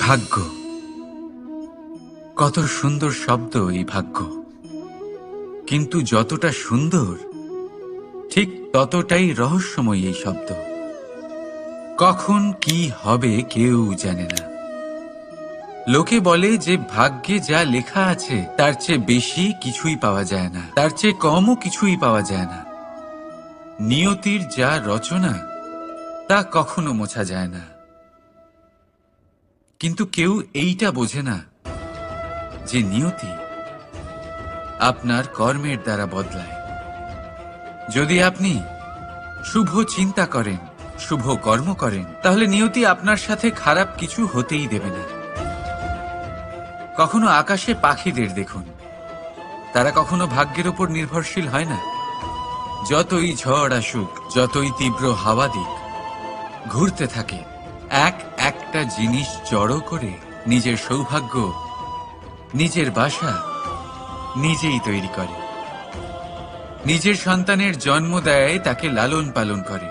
ভাগ্য, কত সুন্দর শব্দ এই ভাগ্য। কিন্তু যতটা সুন্দর ঠিক ততটাই রহস্যময় এই শব্দ। কখন কি হবে কেউ জানে না। লোকে বলে যে ভাগ্যে যা লেখা আছে তার চেয়ে বেশি কিছুই পাওয়া যায় না, তার চেয়ে কমও কিছুই পাওয়া যায় না। নিয়তির যা রচনা তা কখনো মোছা যায় না। কিন্তু কেউ এইটা বোঝে না যে নিয়তি আপনার কর্মের দ্বারা বদলায়। যদি আপনি শুভ চিন্তা করেন, শুভ কর্ম করেন, তাহলে নিয়তি আপনার সাথে খারাপ কিছু হতেই দেবে না। কখনো আকাশে পাখিদের দেখুন, তারা কখনো ভাগ্যের উপর নির্ভরশীল হয় না। যতই ঝড় আসুক, যতই তীব্র হাওয়া দিক, ঘুরতে থাকে, একটা জিনিস জড়ো করে নিজের সৌভাগ্য, নিজের বাসা নিজেই তৈরি করে। নিজের সন্তানের জন্ম দেয়, তাকে লালন পালন করে,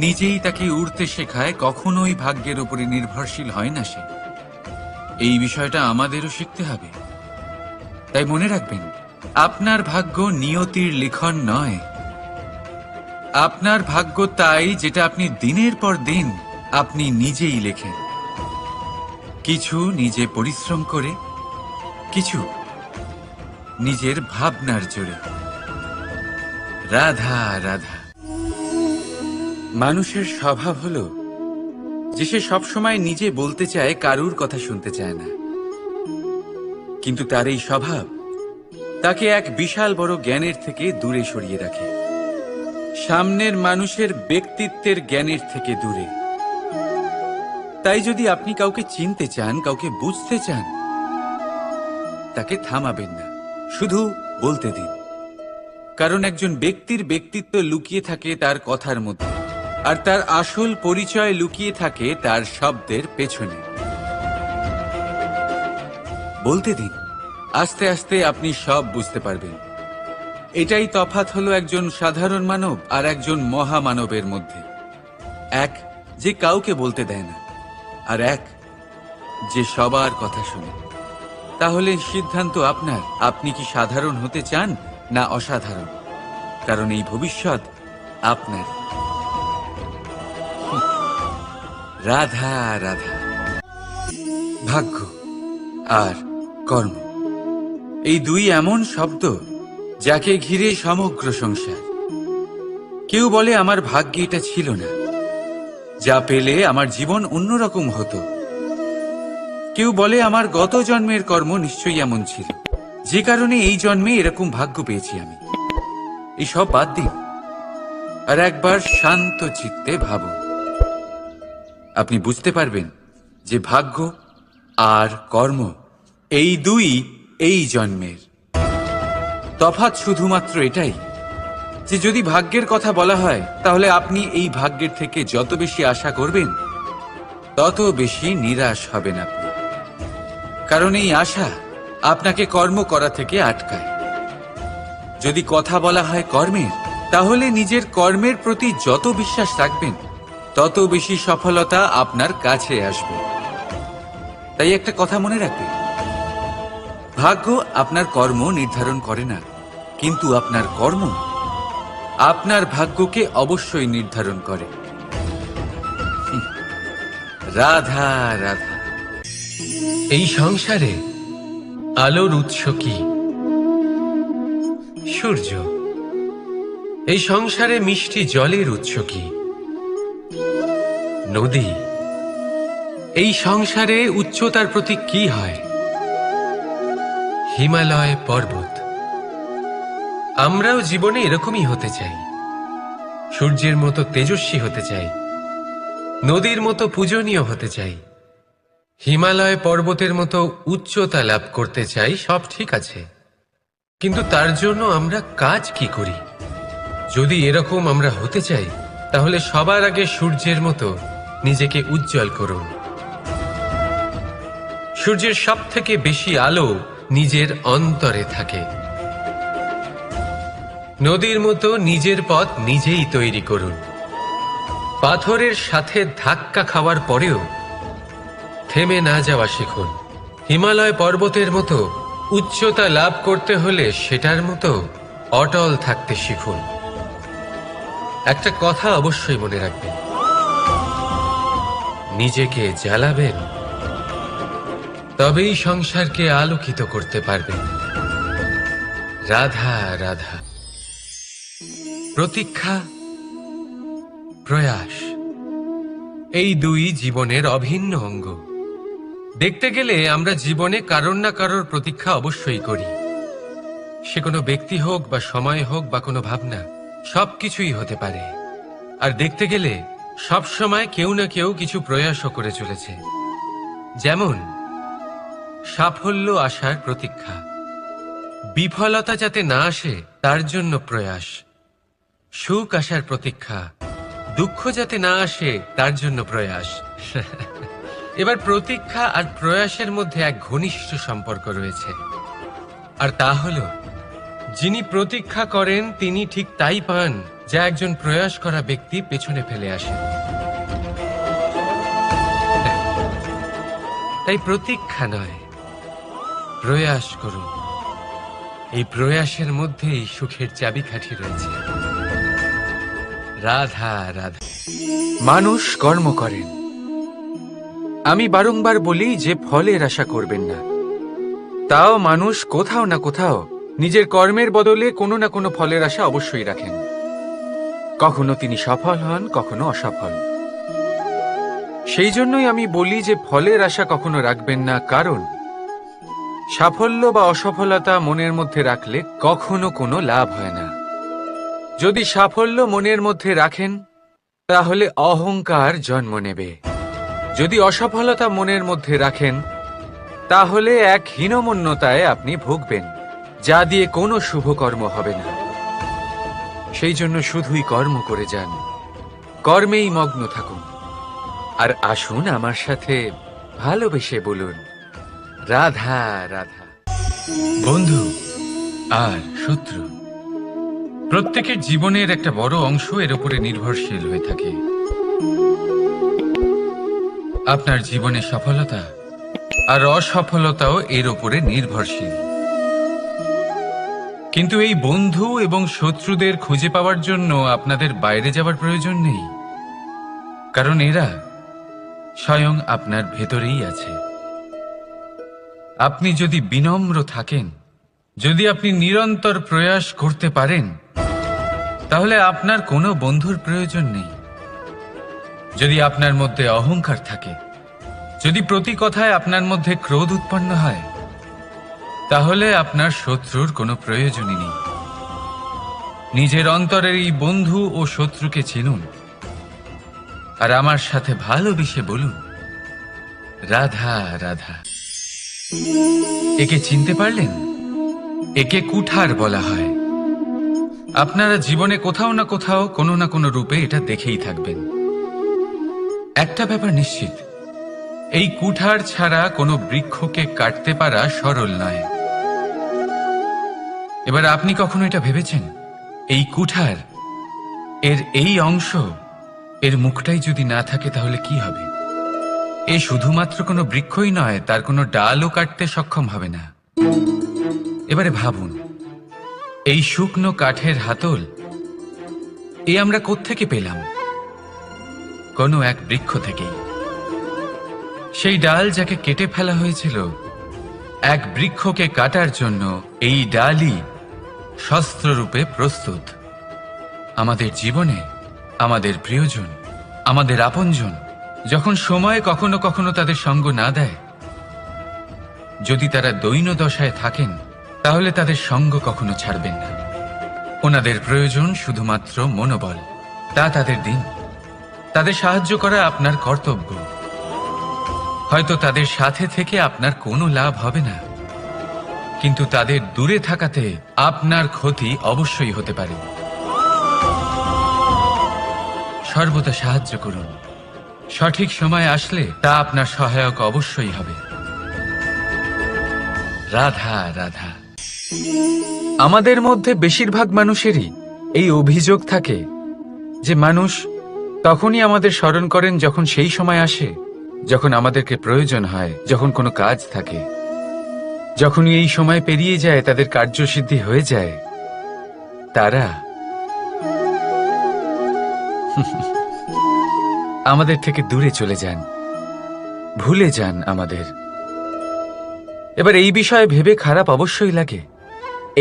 নিজেই তাকে উড়তে শেখায়, কখনোই ভাগ্যের উপরে নির্ভরশীল হয় না সে। এই বিষয়টা আমাদেরও শিখতে হবে। তাই মনে রাখবেন, আপনার ভাগ্য নিয়তির লিখন নয়। আপনার ভাগ্য তাই যেটা আপনি দিনের পর দিন আপনি নিজেই লেখেন। কিছু নিজে পরিশ্রম করে, কিছু নিজের ভাবনার জোরে। রাধা রাধা। মানুষের স্বভাব হলো যে সে সবসময় নিজে বলতে চায়, কারুর কথা শুনতে চায় না। কিন্তু তার এই স্বভাব তাকে এক বিশাল বড় জ্ঞানের থেকে দূরে সরিয়ে রাখে, সামনের মানুষের ব্যক্তিত্বের জ্ঞানের থেকে দূরে। তাই যদি আপনি কাউকে চিনতে চান, কাউকে বুঝতে চান, তাকে থামাবেন না, শুধু বলতে দিন। কারণ একজন ব্যক্তির ব্যক্তিত্ব লুকিয়ে থাকে তার কথার মধ্যে, আর তার আসল পরিচয় লুকিয়ে থাকে তার শব্দের পেছনে। বলতে দিন, আস্তে আস্তে আপনি সব বুঝতে পারবেন। এটাই তফাৎ হলো একজন সাধারণ মানব আর একজন মহামানবের মধ্যে। এক যে কাউকে বলতে দেয় না, আর এক যে সবার কথা শুনে। তাহলে সিদ্ধান্ত আপনার, আপনি কি সাধারণ হতে চান না অসাধারণ? কারণ এই ভবিষ্যৎ আপনার। রাধা রাধা। ভাগ্য আর কর্ম, এই দুই এমন শব্দ যাকে ঘিরে সমগ্র সংসার। কেউ বলে আমার ভাগ্যে এটা ছিল না, যা পেলে আমার জীবন অন্যরকম হতো। কেউ বলে আমার গত জন্মের কর্ম নিশ্চয়ই এমন ছিল, যে কারণে এই জন্মে এরকম ভাগ্য পেয়েছি আমি। এসব বাদ দিন আর একবার শান্ত চিত্তে ভাবুন। আপনি বুঝতে পারবেন যে ভাগ্য আর কর্ম এই দুই এই জন্মের। তফাৎ শুধুমাত্র এটাই যে যদি ভাগ্যের কথা বলা হয়, তাহলে আপনি এই ভাগ্যের থেকে যত বেশি আশা করবেন তত বেশি নিরাশ হবেন আপনি। কারণ এই আশা আপনাকে কর্ম করা থেকে আটকায়। যদি কথা বলা হয় কর্মের, তাহলে নিজের কর্মের প্রতি যত বিশ্বাস রাখবেন তত বেশি সফলতা আপনার কাছে আসবে। তাই একটা কথা মনে রাখবেন, ভাগ্য আপনার কর্ম নির্ধারণ করে না, কিন্তু আপনার কর্ম আপনার ভাগ্যকে অবশ্যই নির্ধারণ করে। রাধা রাধা। এই সংসারে আলোর উৎস কি? সূর্য। এই সংসারে মিষ্টি জলের উৎস কি? নদী। এই সংসারে উচ্চতার প্রতীক কি হয়? হিমালয় পর্বত। আমরাও জীবনে এরকমই হতে চাই, সূর্যের মতো তেজস্বী হতে চাই, নদীর মতো পূজনীয় হতে চাই, হিমালয় পর্বতের মতো উচ্চতা লাভ করতে চাই। সব ঠিক আছে, কিন্তু তার জন্য আমরা কাজ কি করি? যদি এরকম আমরা হতে চাই, তাহলে সবার আগে সূর্যের মতো নিজেকে উজ্জ্বল করুন। সূর্যের সব থেকে বেশি আলো নিজের অন্তরে থাকে। নদীর মতো নিজের পথ নিজেই তৈরি করুন। পাথরের সাথে ধাক্কা খাওয়ার পরেও থেমে না যাওয়া শিখুন। হিমালয় পর্বতের মতো উচ্চতা লাভ করতে হলে সেটার মতো অটল থাকতে শিখুন। একটা কথা অবশ্যই মনে রাখবেন, নিজেকে জ্বালাবেন তবেই সংসারকে আলোকিত করতে পারবেন। রাধা রাধা। প্রতীক্ষা, প্রয়াস, এই দুই জীবনের অভিন্ন অঙ্গ। দেখতে গেলে আমরা জীবনে কারোর না কারোর প্রতীক্ষা অবশ্যই করি। সে কোনো ব্যক্তি হোক বা সময় হোক বা কোনো ভাবনা, সবকিছুই হতে পারে। আর দেখতে গেলে সব সময় কেউ না কেউ কিছু প্রয়াসও করে চলেছে। যেমন সাফল্য আসার প্রতীক্ষা, বিফলতা যাতে না আসে তার জন্য প্রয়াস, সুখ আসার প্রতীক্ষা, দুঃখ যাতে না আসে তার জন্য প্রয়াস। এবার প্রতীক্ষা আর প্রয়াসের মধ্যে এক ঘনিষ্ঠ সম্পর্ক রয়েছে, আর তা হলো যিনি প্রতীক্ষা করেন তিনি ঠিক তাই পান যা একজন প্রয়াস করা ব্যক্তি পেছনে ফেলে আসে। তাই প্রতীক্ষা নয়, প্রয়াস করুন। এই প্রয়াসের মধ্যেই সুখের চাবিকাঠি রয়েছে। রাধা রাধা। মানুষ কর্ম করেন। আমি বারংবার বলি যে ফলের আশা করবেন না। তাও মানুষ কোথাও না কোথাও নিজের কর্মের বদলে কোনো না কোনো ফলের আশা অবশ্যই রাখেন। কখনো তিনি সফল হন, কখনো অসফল। সেই জন্যই আমি বলি যে ফলের আশা কখনো রাখবেন না, কারণ সাফল্য বা অসফলতা মনের মধ্যে রাখলে কখনো কোনো লাভ হয় না। যদি সাফল্য মনের মধ্যে রাখেন তাহলে অহংকার জন্ম নেবে। যদি অসফলতা মনের মধ্যে রাখেন তাহলে এক হীনমন্যতায় আপনি ভুগবেন, যা দিয়ে কোনো শুভকর্ম হবে না। সেই জন্য শুধুই কর্ম করে যান, কর্মেই মগ্ন থাকুন। আর আসুন আমার সাথে ভালোবেসে বলুন, রাধা রাধা। বন্ধু আর শত্রু প্রত্যেকের জীবনের একটা বড় অংশ এর উপরে নির্ভরশীল হয়ে থাকে। আপনার জীবনে সফলতা আর অসফলতাও এর উপরে নির্ভরশীল। কিন্তু এই বন্ধু এবং শত্রুদের খুঁজে পাওয়ার জন্য আপনাদের বাইরে যাওয়ার প্রয়োজন নেই, কারণ এরা স্বয়ং আপনার ভেতরেই আছে। আপনি যদি বিনম্র থাকেন, যদি আপনি নিরন্তর প্রয়াস করতে পারেন, তাহলে আপনার কোনো বন্ধুর প্রয়োজন নেই। যদি আপনার মধ্যে অহংকার থাকে, যদি প্রতি কথায় আপনার মধ্যে ক্রোধ উৎপন্ন হয়, তাহলে আপনার শত্রুর কোনো প্রয়োজনই নেই। নিজের অন্তরের এই বন্ধু ও শত্রুকে চিনুন, আর আমার সাথে ভালোবেসে বলুন, রাধা রাধা। একে চিনতে পারলেন? একে কুঠার বলা হয়। আপনারা জীবনে কোথাও না কোথাও কোনো না কোনো রূপে এটা দেখেই থাকবেন। একটা ব্যাপার নিশ্চিত, এই কুঠার ছাড়া কোনো বৃক্ষকে কাটতে পারা সরল নয়। এবার আপনি কখনো এটা ভেবেছেন, এই কুঠার এর এই অংশ, এর মুখটাই যদি না থাকে তাহলে কি হবে? এ শুধুমাত্র কোনো বৃক্ষই নয়, তার কোনো ডালও কাটতে সক্ষম হবে না। এবারে ভাবুন, এই শুকনো কাঠের হাতল এ আমরা কোত্থেকে পেলাম? কোনো এক বৃক্ষ থেকেই। সেই ডাল যাকে কেটে ফেলা হয়েছিল এক বৃক্ষকে কাটার জন্য, এই ডালই শস্ত্ররূপে প্রস্তুত। আমাদের জীবনে আমাদের প্রিয়জন, আমাদের আপনজন যখন সময় কখনো কখনো তাদের সঙ্গ না দেয়, যদি তারা দৈন্য দশায় থাকেন, তাহলে তাদের সঙ্গ কখনো ছাড়বেন না। ওনাদের প্রয়োজন শুধুমাত্র মনোবল। তা তাদের দিন। তাদের সাহায্য করা আপনার কর্তব্য। হয়তো তাদের সাথে থেকে আপনার কোনো লাভ হবে না, কিন্তু তাদের দূরে থাকাতে আপনার ক্ষতি অবশ্যই হতে পারে। সর্বদা সাহায্য করুন। সঠিক সময় আসলে তা আপনার সহায়ক অবশ্যই হবে। রাধা রাধা। আমাদের মধ্যে বেশিরভাগ মানুষেরই এই অভিযোগ থাকে যে মানুষ তখনই আমাদের স্মরণ করেন যখন সেই সময় আসে যখন আমাদেরকে প্রয়োজন হয়, যখন কোনো কাজ থাকে, যখনই এই সময় পেরিয়ে যায়, তাদের কার্যসিদ্ধি হয়ে যায়, তারা আমাদের থেকে দূরে চলে যান, ভুলে যান আমাদের। এবার এই বিষয়ে ভেবে খারাপ অবশ্যই লাগে।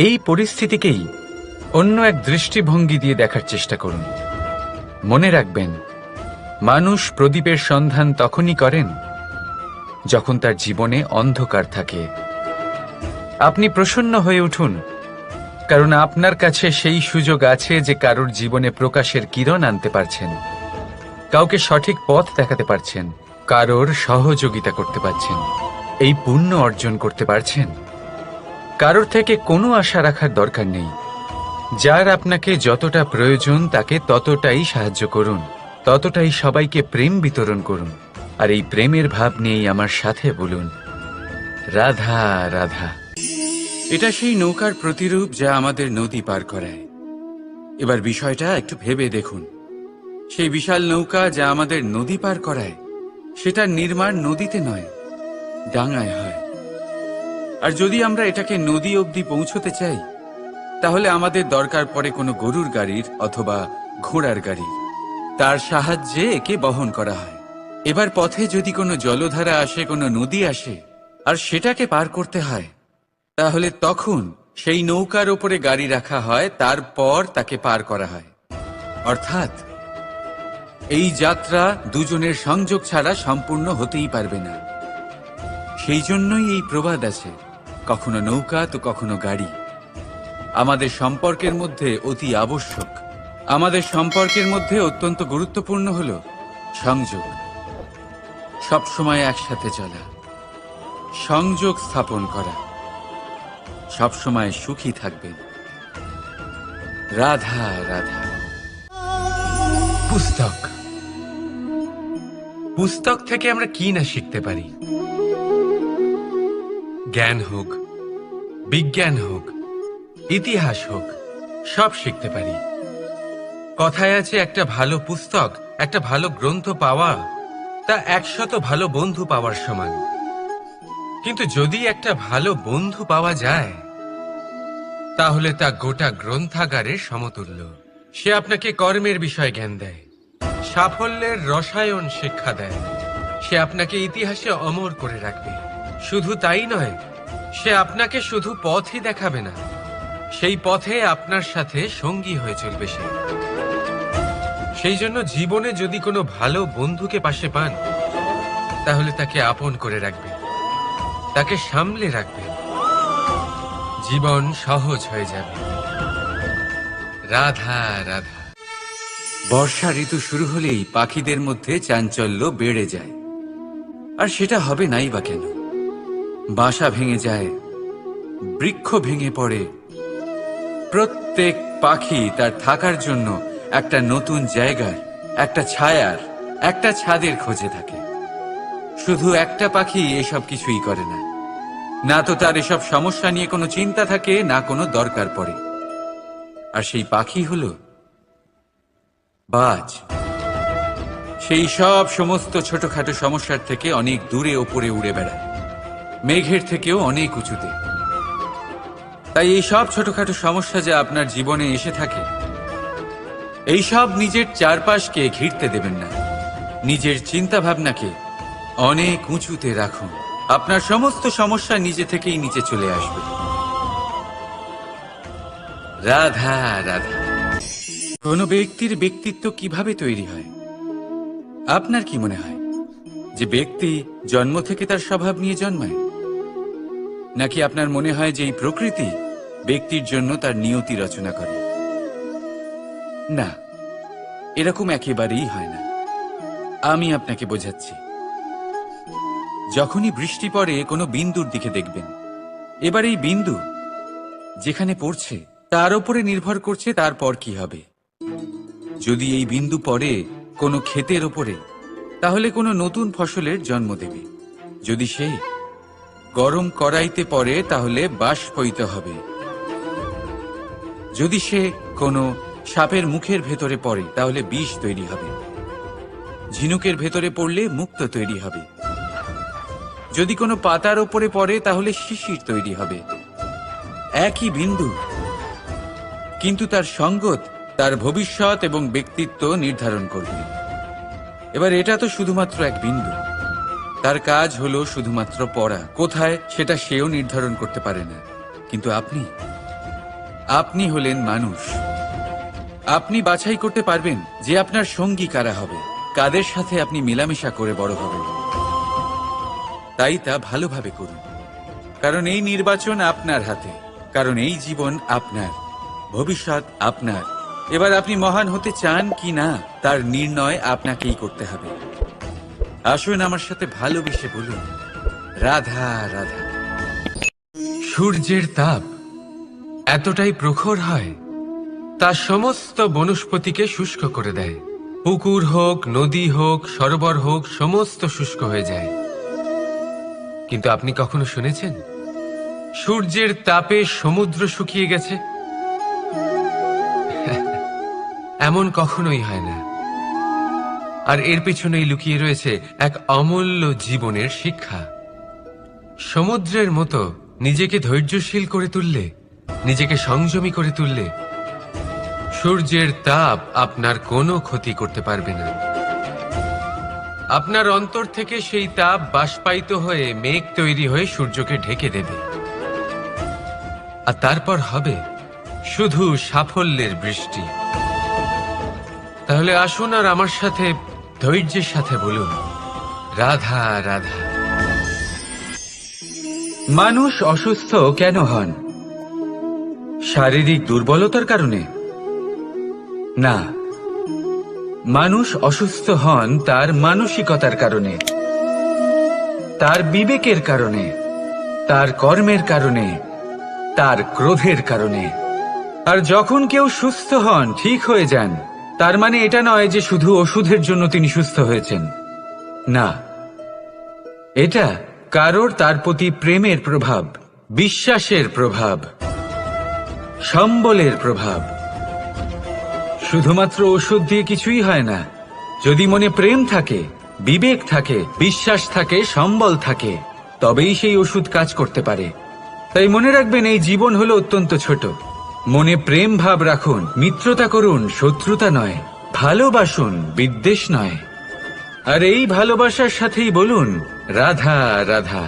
এই পরিস্থিতিকেই অন্য এক দৃষ্টিভঙ্গি দিয়ে দেখার চেষ্টা করুন। মনে রাখবেন, মানুষ প্রদীপের সন্ধান তখনই করেন যখন তার জীবনে অন্ধকার থাকে। আপনি প্রসন্ন হয়ে উঠুন, কারণ আপনার কাছে সেই সুযোগ আছে যে কারোর জীবনে প্রকাশের কিরণ আনতে পারছেন, কাউকে সঠিক পথ দেখাতে পারছেন, কারোর সহযোগিতা করতে পারছেন, এই পুণ্য অর্জন করতে পারছেন। কারোর থেকে কোনো আশা রাখার দরকার নেই। যার আপনাকে যতটা প্রয়োজন তাকে ততটাই সাহায্য করুন, ততটাই সবাইকে প্রেম বিতরণ করুন। আর এই প্রেমের ভাব নিয়েই আমার সাথে বলুন, রাধা রাধা। এটা সেই নৌকার প্রতিরূপ যা আমাদের নদী পার করায়। এবার বিষয়টা একটু ভেবে দেখুন। সেই বিশাল নৌকা যা আমাদের নদী পার করায়, সেটার নির্মাণ নদীতে নয়, ডাঙায় হয়। আর যদি আমরা এটাকে নদী অবধি পৌঁছতে চাই, তাহলে আমাদের দরকার পড়ে কোনো গরুর গাড়ির অথবা ঘোড়ার গাড়ির। তার সাহায্যে একে বহন করা হয়। এবার পথে যদি কোনো জলধারা আসে, কোনো নদী আসে, আর সেটাকে পার করতে হয়, তাহলে তখন সেই নৌকার ওপরে গাড়ি রাখা হয়, তারপর তাকে পার করা হয়। অর্থাৎ এই যাত্রা দুজনের সংযোগ ছাড়া সম্পূর্ণ হতেই পারবে না। সেই জন্যই এই প্রবাদ আছে, কখনো নৌকা তো কখনো গাড়ি। আমাদের সম্পর্কের মধ্যে অতি আবশ্যক, আমাদের সম্পর্কের মধ্যে অত্যন্ত গুরুত্বপূর্ণ হল সংযোগ। সবসময় একসাথে চলা, সংযোগ স্থাপন করা। সবসময় সুখী থাকবেন। রাধা রাধা। পুস্তক, পুস্তক থেকে আমরা কি না শিখতে পারি। জ্ঞান হোক, বিজ্ঞান হোক, ইতিহাস হোক, সব শিখতে পারি। কথায় আছে, একটা ভালো পুস্তক, একটা ভালো গ্রন্থ পাওয়া তা 100 ভালো বন্ধু পাওয়ার সমান। কিন্তু যদি একটা ভালো বন্ধু পাওয়া যায়, তাহলে তা গোটা গ্রন্থাগারের সমতুল্য। সে আপনাকে কর্মের বিষয় জ্ঞান দেয়, সাফল্যের রসায়ন শিক্ষা দেয়। সে আপনাকে ইতিহাসে অমর করে রাখবে। শুধু তাই নয়, সে আপনাকে শুধু পথই দেখাবে না, সেই পথে আপনার সাথে সঙ্গী হয়ে চলবে সে। সেই জন্য জীবনে যদি কোনো ভালো বন্ধুকে পাশে পান, তাহলে তাকে আপন করে রাখবেন, তাকে সামলে রাখবেন। জীবন সহজ হয়ে যাবে। রাধা রাধা। বর্ষা ঋতু শুরু হলেই পাখিদের মধ্যে চাঞ্চল্য বেড়ে যায়। আর সেটা হবে নাই বা কেন? বাসা ভেঙে যায়, বৃক্ষ ভেঙে পড়ে। প্রত্যেক পাখি তার থাকার জন্য একটা নতুন জায়গার, একটা ছায়ার, একটা ছাদের খোঁজে থাকে। শুধু একটা পাখি এসব কিছুই করে না। না তো তার এসব সমস্যা নিয়ে কোনো চিন্তা থাকে, না কোনো দরকার পড়ে। আর সেই পাখি হলো বাজ। সেই সব সমস্ত ছোটখাটো সমস্যার থেকে অনেক দূরে ওপরে উড়ে বেড়ায়, মেঘের থেকেও অনেক উঁচুতে। তাই এই সব ছোটখাটো সমস্যা যা আপনার জীবনে এসে থাকে, এই সব নিজের চারপাশকে ঘিরতে দেবেন না। নিজের চিন্তা ভাবনাকে অনেক উঁচুতে রাখুন। আপনার সমস্ত সমস্যা নিজে থেকেই নিচে চলে আসবে। রাধা রাধা। কোনো ব্যক্তির ব্যক্তিত্ব কিভাবে তৈরি হয়? আপনার কি মনে হয় যে ব্যক্তি জন্ম থেকে তার স্বভাব নিয়ে জন্মায়? নাকি আপনার মনে হয় যে এই প্রকৃতি ব্যক্তির জন্য তার নিয়তি রচনা করে? না, এরকম একেবারেই হয় না। আমি আপনাকে বোঝাচ্ছি। যখনই বৃষ্টি পড়ে কোনো বিন্দুর দিকে দেখবেন। এবার এই বিন্দু যেখানে পড়ছে তার উপরে নির্ভর করছে তারপর কি হবে। যদি এই বিন্দু পড়ে কোনো ক্ষেতের ওপরে, তাহলে কোনো নতুন ফসলের জন্ম দেবে। যদি সে গরম কড়াইতে পড়ে, তাহলে বাষ্পীত হবে। যদি সে কোনো সাপের মুখের ভেতরে পড়ে, তাহলে বিষ তৈরি হবে। ঝিনুকের ভেতরে পড়লে মুক্তো তৈরি হবে। যদি কোনো পাতার ওপরে পড়ে তাহলে শিশির তৈরি হবে। একই বিন্দু, কিন্তু তার সঙ্গত তার ভবিষ্যৎ এবং ব্যক্তিত্ব নির্ধারণ করবে। এবার এটা তো শুধুমাত্র এক বিন্দু, তার কাজ হলো শুধুমাত্র পড়া। কোথায় সেটা সেও নির্ধারণ করতে পারে না। কিন্তু আপনি হলেন মানুষ। আপনি বাছাই করতে পারবেন যে আপনার সঙ্গী কারা হবে, কাদের সাথে আপনি মেলামেশা করে বড় হবেন। তাই তা ভালোভাবে করুন, কারণ এই নির্বাচন আপনার হাতে, কারণ এই জীবন আপনার, ভবিষ্যৎ আপনার। এবার আপনি মহান হতে চান কি না তার নির্ণয় আপনাকেই করতে হবে। আসুন আমার সাথে ভালোবেসে বলুন, রাধা রাধা। সূর্যের তাপ এতটাই প্রখর হয়, তা সমস্ত বনস্পতিকে শুষ্ক করে দেয়। পুকুর হোক, নদী হোক, সরোবর হোক, সমস্ত শুষ্ক হয়ে যায়। কিন্তু আপনি কখনো শুনেছেন সূর্যের তাপে সমুদ্র শুকিয়ে গেছে? এমন কখনোই হয় না। আর এর পিছনেই লুকিয়ে রয়েছে এক অমূল্য জীবনের শিক্ষা। সমুদ্রের মতো নিজেকে ধৈর্যশীল করে তুললে, নিজেকে সংযমী করে তুললে, সূর্যের তাপ আপনার কোনো ক্ষতি করতে পারবে না। আপনার অন্তর থেকে সেই তাপ বাষ্পায়িত হয়ে মেঘ তৈরি হয়ে সূর্যকে ঢেকে দেবে, আর তারপর হবে শুধু সাফল্যের বৃষ্টি। তাহলে আসুন আর আমার সাথে ধৈর্যের সাথে বলুন, রাধা রাধা। মানুষ অসুস্থ কেন হন? শারীরিক দুর্বলতার কারণে? না, মানুষ অসুস্থ হন তার মানসিকতার কারণে, তার বিবেকের কারণে, তার কর্মের কারণে, তার ক্রোধের কারণে। আর যখন কেউ সুস্থ হন, ঠিক হয়ে যান, তার মানে এটা নয় যে শুধু ওষুধের জন্য তিনি সুস্থ হয়েছেন। না, এটা কারোর তার প্রতি প্রেমের প্রভাব, বিশ্বাসের প্রভাব, সম্বলের প্রভাব। শুধুমাত্র ওষুধ দিয়ে কিছুই হয় না। যদি মনে প্রেম থাকে, বিবেক থাকে, বিশ্বাস থাকে, সম্বল থাকে, তবেই সেই ওষুধ কাজ করতে পারে। তাই মনে রাখবেন, এই জীবন হলো অত্যন্ত ছোট। মনে প্রেম ভাব রাখুন, মিত্রতা করুন, শত্রুতা নয়। ভালোবাসুন, বিদ্বেষ নয়। আর এই ভালোবাসার সাথেই বলুন, রাধা রাধা।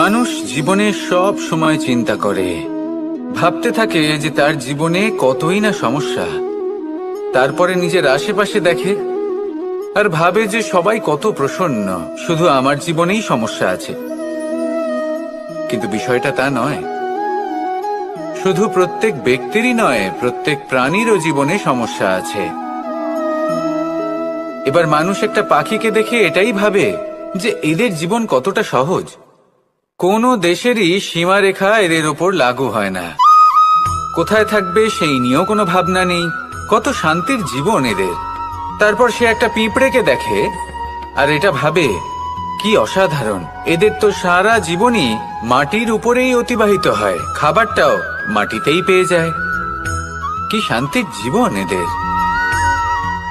মানুষ জীবনে সব সময় চিন্তা করে, ভাবতে থাকে যে তার জীবনে কতই না সমস্যা। তারপরে নিজের আশেপাশে দেখে আর ভাবে যে সবাই কত প্রসন্ন, শুধু আমার জীবনেই সমস্যা আছে। কিন্তু বিষয়টা তা নয়। শুধু প্রত্যেক ব্যক্তিরই নয়, প্রত্যেক প্রাণীরও জীবনে সমস্যা আছে। এবার মানুষ একটা পাখিকে দেখে এটাই ভাবে যে এদের জীবন কতটা সহজ। কোনো দেশেরই সীমারেখা এদের ওপর লাগু হয় না। কোথায় থাকবে সেই নিয়েও কোনো ভাবনা নেই। কত শান্তির জীবন এদের। তারপর সে একটা পিঁপড়েকে দেখে আর এটা ভাবে, কি অসাধারণ, এদের তো সারা জীবনই মাটির উপরেই অতিবাহিত হয়, খাবারটাও মাটিতেই পেয়ে যায়। কি শান্তির জীবন এদের।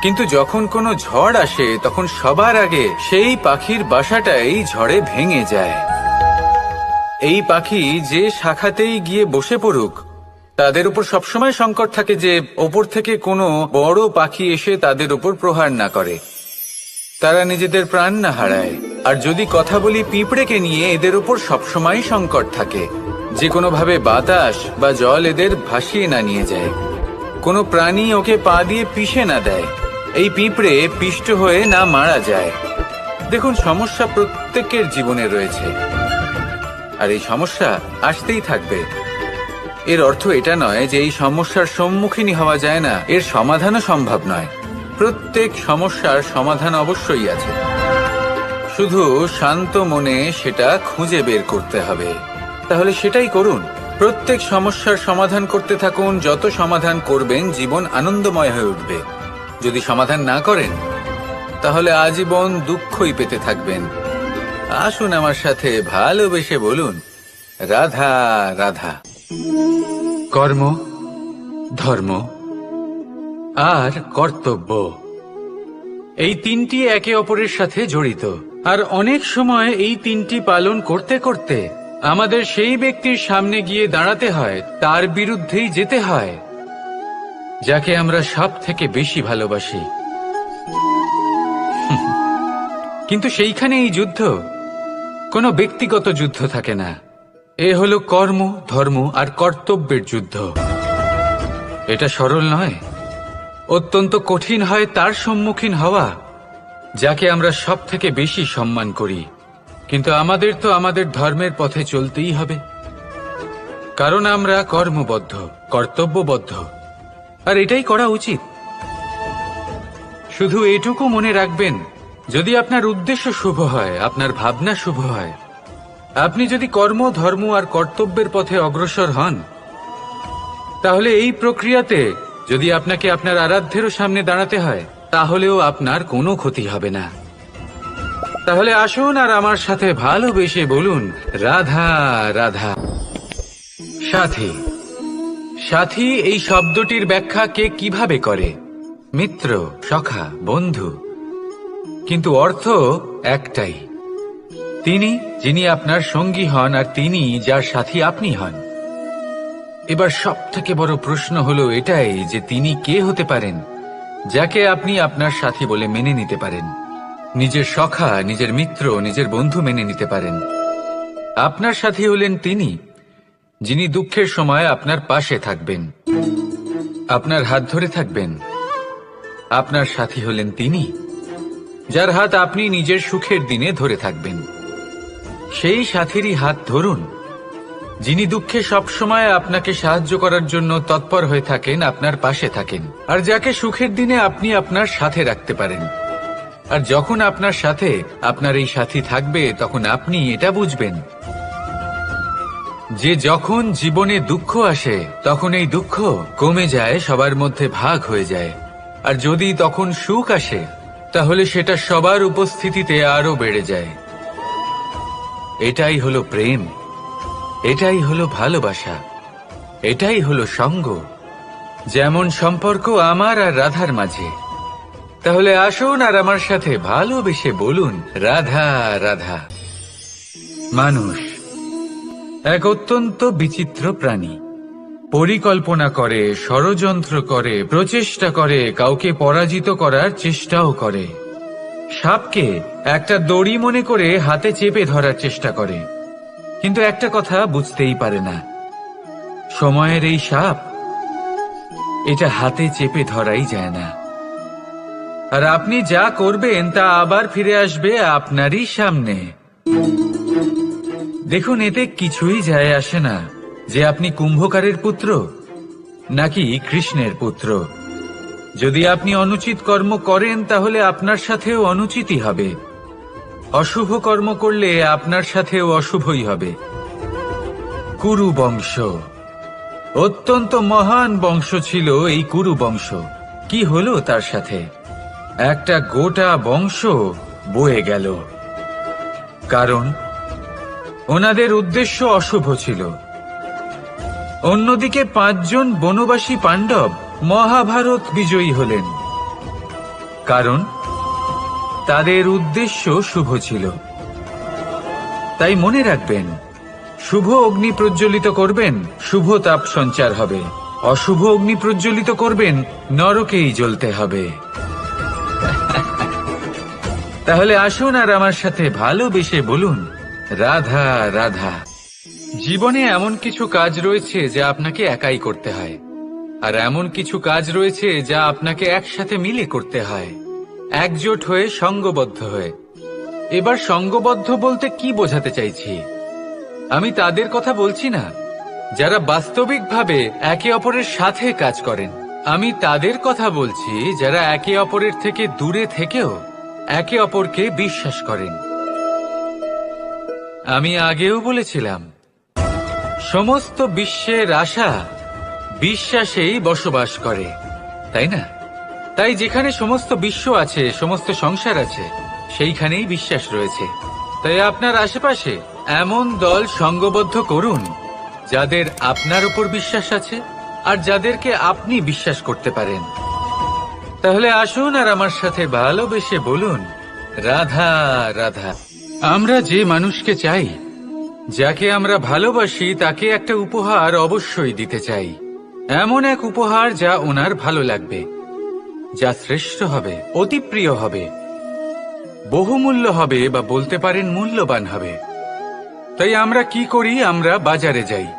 কিন্তু যখন কোনো ঝড় আসে, তখন সবার আগে সেই পাখির বাসাটাই ঝড়ে ভেঙে যায়। এই পাখি যে শাখাতেই গিয়ে বসে পড়ুক, তাদের উপর সবসময় সংকট থাকে যে ওপর থেকে কোনো বড় পাখি এসে তাদের উপর প্রহার না করে, তারা নিজেদের প্রাণ না হারায়। আর যদি কথা বলি পিঁপড়েকে নিয়ে, এদের উপর সবসময় সংকট থাকে যে কোনোভাবে বাতাস বা জল এদের ভাসিয়ে না নিয়ে যায়, কোনো প্রাণী ওকে পা দিয়ে পিষে না দেয়, এই পিঁপড়ে পিষ্ট হয়ে না মারা যায়। দেখুন, সমস্যা প্রত্যেকের জীবনে রয়েছে, আর এই সমস্যা আসতেই থাকবে। এর অর্থ এটা নয় যে এই সমস্যার সম্মুখীন হওয়া যায় না, এর সমাধানও সম্ভব নয়। প্রত্যেক সমস্যার সমাধান অবশ্যই আছে, শুধু শান্ত মনে সেটা খুঁজে বের করতে হবে। তাহলে সেটাই করুন, প্রত্যেক সমস্যার সমাধান করতে থাকুন। যত সমাধান করবেন, জীবন আনন্দময় হয়ে উঠবে। যদি সমাধান না করেন, তাহলে আজীবন দুঃখই পেতে থাকবেন। আসুন আমার সাথে ভালোবেসে বলুন, রাধা রাধা। কর্ম, ধর্ম আর কর্তব্য, এই তিনটি একে অপরের সাথে জড়িত, আর অনেক সময় এই তিনটি পালন করতে করতে আমাদের সেই ব্যক্তির সামনে গিয়ে দাঁড়াতে হয়, তার বিরুদ্ধেই যেতে হয়, যাকে আমরা সব থেকে বেশি ভালোবাসি। কিন্তু সেইখানে এই যুদ্ধ কোনো ব্যক্তিগত যুদ্ধ থাকে না। এ হলো কর্ম, ধর্ম আর কর্তব্যের যুদ্ধ। এটা সরল নয়, অত্যন্ত কঠিন হয় তার সম্মুখীন হওয়া যাকে আমরা সব থেকে বেশি সম্মান করি। কিন্তু আমাদের তো আমাদের ধর্মের পথে চলতেই হবে, কারণ আমরা কর্মবদ্ধ, কর্তব্যবদ্ধ, আর এটাই করা উচিত। শুধু এটুকু মনে রাখবেন, যদি আপনার উদ্দেশ্য শুভ হয়, আপনার ভাবনা শুভ হয়, আপনি যদি কর্ম, ধর্ম আর কর্তব্যের পথে অগ্রসর হন, তাহলে এই প্রক্রিয়াতে যদি আপনাকে আপনার আরাধ্যেরও সামনে দাঁড়াতে হয়, তাহলেও আপনার কোনো ক্ষতি হবে না। তাহলে আসুন আর আমার সাথে ভালোবেসে বলুন, রাধা রাধা। সাথী। সাথী এই শব্দটির ব্যাখ্যা কে কিভাবে করে? মিত্র, সখা, বন্ধু। কিন্তু অর্থ একটাই, তিনি যিনি আপনার সঙ্গী হন আর তিনি যার সাথী আপনি হন। এবার সব থেকে বড় প্রশ্ন হলো এটাই যে তিনি কে হতে পারেন যাকে আপনি আপনার সাথী বলে মেনে নিতে পারেন, নিজের সখা, নিজের মিত্র, নিজের বন্ধু মেনে নিতে পারেন। আপনার সাথী হলেন তিনি যিনি দুঃখের সময় আপনার পাশে থাকবেন, আপনার হাত ধরে থাকবেন। আপনার সাথী হলেন তিনি যার হাত আপনি নিজের সুখের দিনে ধরে থাকবেন। সেই সাথীরই হাত ধরুন যিনি দুঃখে সবসময় আপনাকে সাহায্য করার জন্য তৎপর হয়ে থাকেন, আপনার পাশে থাকেন, আর যাকে সুখের দিনে আপনি আপনার সাথে রাখতে পারেন। আর যখন আপনার সাথে আপনার এই সাথী থাকবে, তখন আপনি এটা বুঝবেন যে যখন জীবনে দুঃখ আসে, তখন এই দুঃখ কমে যায়, সবার মধ্যে ভাগ হয়ে যায়। আর যদি তখন সুখ আসে, তাহলে সেটা সবার উপস্থিতিতে আরো বেড়ে যায়। এটাই হলো প্রেম, এটাই হলো ভালোবাসা, এটাই হলো সঙ্গ। যেমন সম্পর্ক আমার আর রাধার মাঝে। তাহলে আসুন আর আমার সাথে ভালোবেসে বলুন, রাধা রাধা। মানুষ এক অত্যন্ত বিচিত্র প্রাণী। পরিকল্পনা করে, ষড়যন্ত্র করে, প্রচেষ্টা করে, কাউকে পরাজিত করার চেষ্টাও করে। সাপকে একটা দড়ি মনে করে হাতে চেপে ধরার চেষ্টা করে, কিন্তু একটা কথা বুঝতেই পারে না, সময়ের এই সাপ, এটা হাতে চেপে ধরাই যায় না। আর আপনি যা করবেন তা আবার ফিরে আসবে আপনারই সামনে। দেখুন, এতে কিছুই যায় আসে না যে আপনি কুম্ভকারের পুত্র নাকি কৃষ্ণের পুত্র। যদি আপনি অনুচিত কর্ম করেন, তাহলে আপনার সাথেও অনুচিতই হবে। অশুভ কর্ম করলে আপনার সাথেও অশুভই হবে। কুরু বংশ অত্যন্ত মহান বংশ ছিল। এই কুরু বংশ কি হলো তার সাথে? একটা গোটা বংশ বয়ে গেল, কারণ ওনাদের উদ্দেশ্য অশুভ ছিল। অন্যদিকে 5 জন বনবাসী পাণ্ডব মহাভারত বিজয়ী হলেন, কারণ তাদের উদ্দেশ্য শুভ ছিল। তাই মনে রাখবেন, শুভ অগ্নি প্রজ্বলিত করবেন, শুভ তাপ সঞ্চার হবে। অশুভ অগ্নি প্রজ্বলিত করবেন, নরকেই জ্বলতে হবে। তাহলে আসুন আর আমার সাথে ভালোবেসে বলুন, রাধা রাধা। জীবনে এমন কিছু কাজ রয়েছে যা আপনাকে একাই করতে হয়, আর এমন কিছু কাজ রয়েছে যা আপনাকে একসাথে মিলে করতে হয়, একজোট হয়ে, সঙ্গবদ্ধ হয়ে। এবার সঙ্গবদ্ধ বলতে কি বোঝাতে চাইছি? আমি তাদের কথা বলছি না যারা বাস্তবিকভাবে একে অপরের সাথে কাজ করেন। আমি তাদের কথা বলছি যারা একে অপরের থেকে দূরে থেকেও একে অপরকে বিশ্বাস করেন। আমি আগেও বলেছিলাম, সমস্ত বিশ্বের আশা বিশ্বাসেই বসবাস করে, তাই না? তাই যেখানে সমস্ত বিশ্ব আছে, সমস্ত সংসার আছে, সেইখানেই বিশ্বাস রয়েছে। তাই আপনার আশেপাশে এমন দল সঙ্গবদ্ধ করুন যাদের আপনার উপর বিশ্বাস আছে আর যাদেরকে আপনি বিশ্বাস করতে পারেন। তাহলে আসুন আর আমার সাথে ভালোবেসে বলুন, রাধা রাধা। আমরা যে মানুষকে চাই, যাকে আমরা ভালোবাসি, তাকে একটা উপহার অবশ্যই দিতে চাই। এমন এক উপহার যা ওনার ভালো লাগবে, যা শ্রেষ্ঠ হবে, অতি প্রিয় হবে, বহুমূল্য হবে, বা বলতে পারেন মূল্যবান হবে। তাই আমরা কি করি? আমরা বাজারে যাই,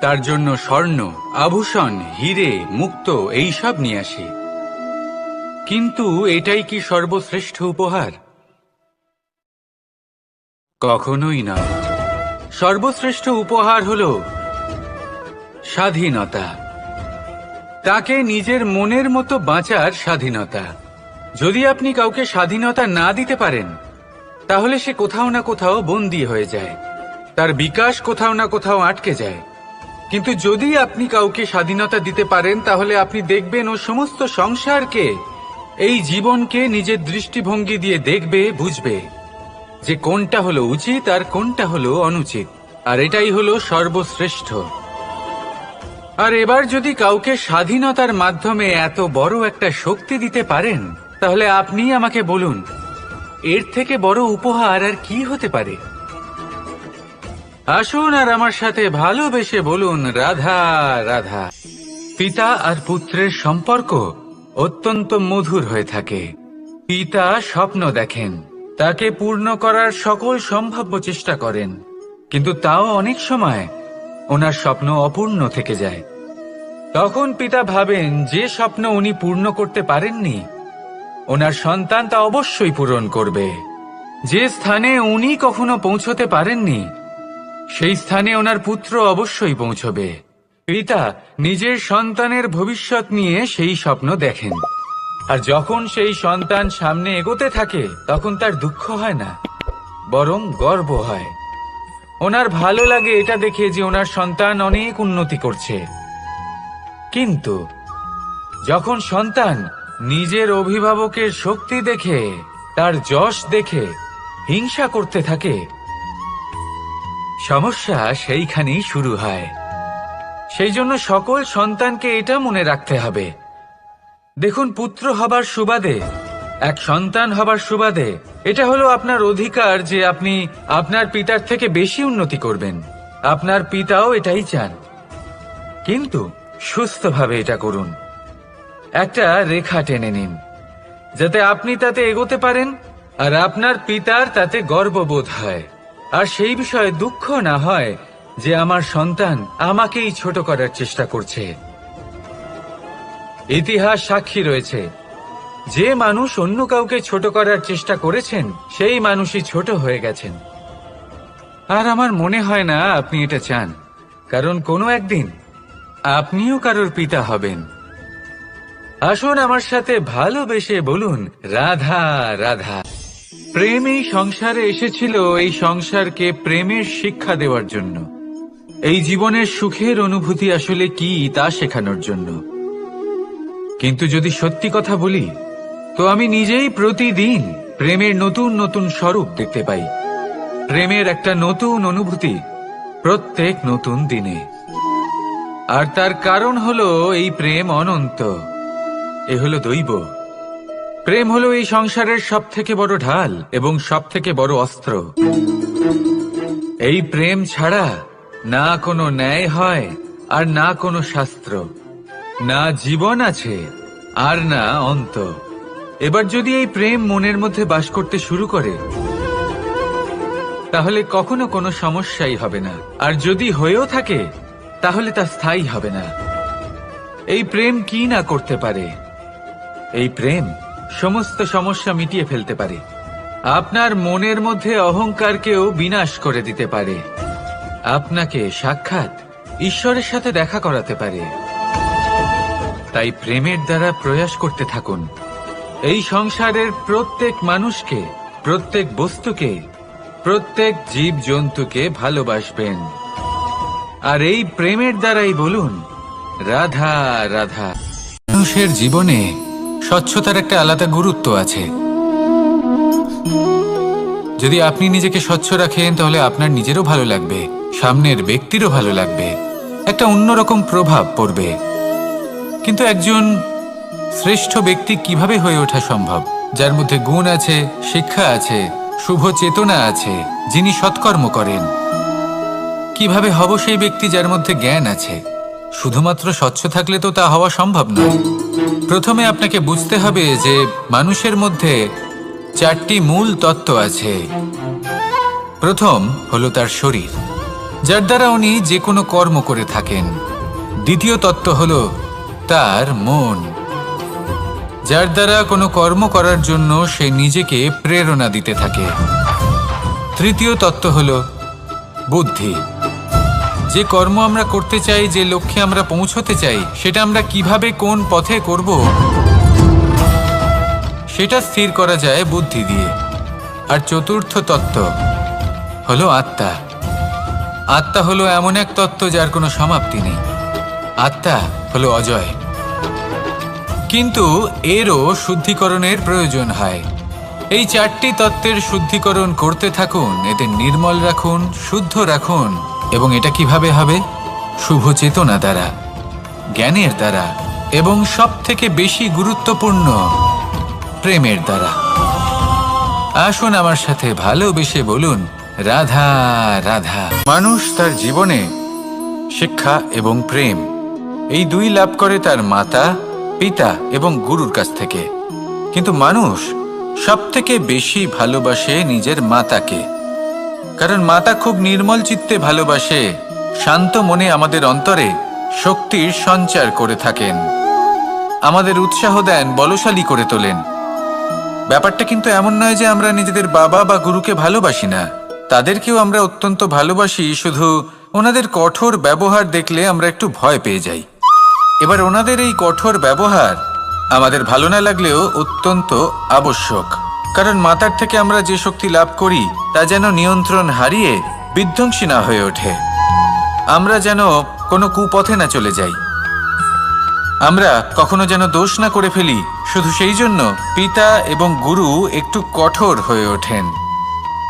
তার জন্য স্বর্ণ, আভূষণ, হিরে, মুক্ত এইসব নিয়ে আসি। কিন্তু এটাই কি সর্বশ্রেষ্ঠ উপহার? কখনোই না। সর্বশ্রেষ্ঠ উপহার হল স্বাধীনতা, তাকে নিজের মনের মতো বাঁচার স্বাধীনতা। যদি আপনি কাউকে স্বাধীনতা না দিতে পারেন, তাহলে সে কোথাও না কোথাও বন্দী হয়ে যায়, তার বিকাশ কোথাও না কোথাও আটকে যায়। কিন্তু যদি আপনি কাউকে স্বাধীনতা দিতে পারেন, তাহলে আপনি দেখবেন ও সমস্ত সংসারকে, এই জীবনকে নিজের দৃষ্টিভঙ্গি দিয়ে দেখবে, বুঝবে যে কোনটা হলো উচিত আর কোনটা হলো অনুচিত। আর এটাই হলো সর্বশ্রেষ্ঠ। আর এবার যদি কাউকে স্বাধীনতার মাধ্যমে এত বড় একটা শক্তি দিতে পারেন, তাহলে আপনি আমাকে বলুন, এর থেকে বড় উপহার আর কি হতে পারে? আসুন আর আমার সাথে ভালোবেসে বলুন, রাধা রাধা। পিতা আর পুত্রের সম্পর্ক অত্যন্ত মধুর হয়ে থাকে। পিতা স্বপ্ন দেখেন, তাকে পূর্ণ করার সকল সম্ভাব্য চেষ্টা করেন, কিন্তু তাও অনেক সময় ওনার স্বপ্ন অপূর্ণ থেকে যায়। তখন পিতা ভাবেন যে স্বপ্ন উনি পূর্ণ করতে পারেননি, ওনার সন্তান তা অবশ্যই পূরণ করবে। যে স্থানে উনি কখনো পৌঁছতে পারেননি, সেই স্থানে ওনার পুত্র অবশ্যই পৌঁছবে। পিতা নিজের সন্তানের ভবিষ্যৎ নিয়ে সেই স্বপ্ন দেখেন, আর যখন সেই সন্তান সামনে এগোতে থাকে, তখন তার দুঃখ হয় না, বরং গর্ব হয়। ওনার ভালো লাগে এটা দেখে যে ওনার সন্তান অনেক উন্নতি করছে। কিন্তু যখন সন্তান নিজের অভিভাবকের শক্তি দেখে, তার যশ দেখে হিংসা করতে থাকে, সমস্যা সেইখানেই শুরু হয়। সেই জন্য সকল সন্তানকে এটা মনে রাখতে হবে, দেখুন, পুত্র হবার সুবাদে, এক সন্তান হবার সুবাদে, এটা হলো আপনার অধিকার যে আপনি আপনার পিতার থেকে বেশি উন্নতি করবেন। আপনার পিতাও এটাই চান, কিন্তু সুস্থভাবে এটা করুন। একটা রেখা টেনে নিন, যাতে আপনি তাতে এগোতে পারেন আর আপনার পিতার তাতে গর্ববোধ হয়, আর সেই বিষয়ে দুঃখ না হয় যে আমার সন্তান আমাকেই ছোট করার চেষ্টা করছে। ইতিহাস সাক্ষী রয়েছে, যে মানুষ অন্য কাউকে ছোট করার চেষ্টা করেছেন, সেই মানুষই ছোট হয়ে গেছেন। আর আমার মনে হয় না আপনি এটা চান, কারণ কোনো একদিন আপনিও কারোর পিতা হবেন। আসুন আমার সাথে ভালোবেসে বলুন, রাধা রাধা। প্রেম এই সংসারে এসেছিল এই সংসারকে প্রেমের শিক্ষা দেওয়ার জন্য, এই জীবনের সুখের অনুভূতি আসলে কি তা শেখানোর জন্য। কিন্তু যদি সত্যি কথা বলি, তো আমি নিজেই প্রতিদিন প্রেমের নতুন নতুন স্বরূপ দেখতে পাই, প্রেমের একটা নতুন অনুভূতি প্রত্যেক নতুন দিনে। আর তার কারণ হলো এই প্রেম অনন্ত, এ হলো দৈব। প্রেম হলো এই সংসারের সব থেকে বড় ঢাল এবং সব থেকে বড় অস্ত্র। এই প্রেম ছাড়া না কোনো ন্যায় হয়, আর না কোনো শাস্ত্র, না জীবন আছে, আর না অন্ত। এবার যদি এই প্রেম মনের মধ্যে বাস করতে শুরু করে, তাহলে কখনো কোনো সমস্যাই হবে না, আর যদি হয়েও থাকে, তাহলে তা স্থায়ী হবে না। এই প্রেম কি না করতে পারে? এই প্রেম সমস্ত সমস্যা মিটিয়ে ফেলতে পারে, আপনার মনের মধ্যে অহংকারকেও বিনাশ করে দিতে পারে, আপনাকে সাক্ষাৎ ঈশ্বরের সাথে দেখা করাতে পারে। তাই প্রেমের দ্বারা প্রয়াস করতে থাকুন, এই সংসারের প্রত্যেক মানুষকে, প্রত্যেক বস্তুকে, প্রত্যেক জীব জন্তুকে ভালোবাসবেন। আর এই প্রেমের দ্বারাই বলুন, রাধা রাধা। মানুষের জীবনে স্বচ্ছতার একটা আলাদা গুরুত্ব আছে। যদি আপনি নিজেকে স্বচ্ছ রাখেন, তাহলে আপনার নিজেরও ভালো লাগবে, সামনের ব্যক্তিরও ভালো লাগবে, একটা অন্যরকম প্রভাব পড়বে। কিন্তু একজন শ্রেষ্ঠ ব্যক্তি কিভাবে হয়ে ওঠা সম্ভব? যার মধ্যে গুণ আছে, শিক্ষা আছে, শুভ চেতনা আছে, যিনি সৎকর্ম করেন। কিভাবে হব সেই ব্যক্তি যার মধ্যে জ্ঞান আছে? শুধুমাত্র স্বচ্ছ থাকলে তো তা হওয়া সম্ভব নয়। প্রথমে আপনাকে বুঝতে হবে যে মানুষের মধ্যে 4টি মূল তত্ত্ব আছে। প্রথম হলো তার শরীর, যার দ্বারা উনি যে কোনো কর্ম করে থাকেন। দ্বিতীয় তত্ত্ব হলো তার মন, যার দ্বারা কোনো কর্ম করার জন্য সে নিজেকে প্রেরণা দিতে থাকে। তৃতীয় তত্ত্ব হলো বুদ্ধি, যে কর্ম আমরা করতে চাই, যে লক্ষ্যে আমরা পৌঁছতে চাই, সেটা আমরা কিভাবে কোন পথে করব সেটা স্থির করা যায় বুদ্ধি দিয়ে। আর চতুর্থ তত্ত্ব হলো আত্মা। আত্মা হলো এমন এক তত্ত্ব যার কোনো সমাপ্তি নেই। আত্মা হলো অজয়, কিন্তু এরও শুদ্ধিকরণের প্রয়োজন হয়। এই 4টি তত্ত্বের শুদ্ধিকরণ করতে থাকুন, এদের নির্মল রাখুন, শুদ্ধ রাখুন। এবং এটা কিভাবে হবে? শুভ চেতনা দ্বারা, জ্ঞানের দ্বারা, এবং সবথেকে বেশি গুরুত্বপূর্ণ প্রেমের দ্বারা। আসুন আমার সাথে ভালোবেসে বলুন, রাধা রাধা। মানুষ তার জীবনে শিক্ষা এবং প্রেম এই দুই লাভ করে তার মাতা, পিতা এবং গুরুর কাছ থেকে। কিন্তু মানুষ সবথেকে বেশি ভালোবাসে নিজের মাতাকে, কারণ মাতা খুব নির্মল চিত্তে ভালোবাসে, শান্ত মনে আমাদের অন্তরে শক্তির সঞ্চার করে থাকেন, আমাদের উৎসাহ দেন, বলশালী করে তোলেন। ব্যাপারটা কিন্তু এমন নয় যে আমরা নিজেদের বাবা বা গুরুকে ভালোবাসি না, তাদেরকেও আমরা অত্যন্ত ভালোবাসি, শুধু ওনাদের কঠোর ব্যবহার দেখলে আমরা একটু ভয় পেয়ে যাই। এবার ওনাদের এই কঠোর ব্যবহার আমাদের ভালো না লাগলেও অত্যন্ত আবশ্যক, কারণ মাতার থেকে আমরা যে শক্তি লাভ করি তা যেন নিয়ন্ত্রণ হারিয়ে বিধ্বংসী না হয়ে ওঠে, আমরা যেন কোনো কুপথে না চলে যাই, আমরা কখনো যেন দোষ না করে ফেলি। শুধু সেই জন্য পিতা এবং গুরু একটু কঠোর হয়ে ওঠেন,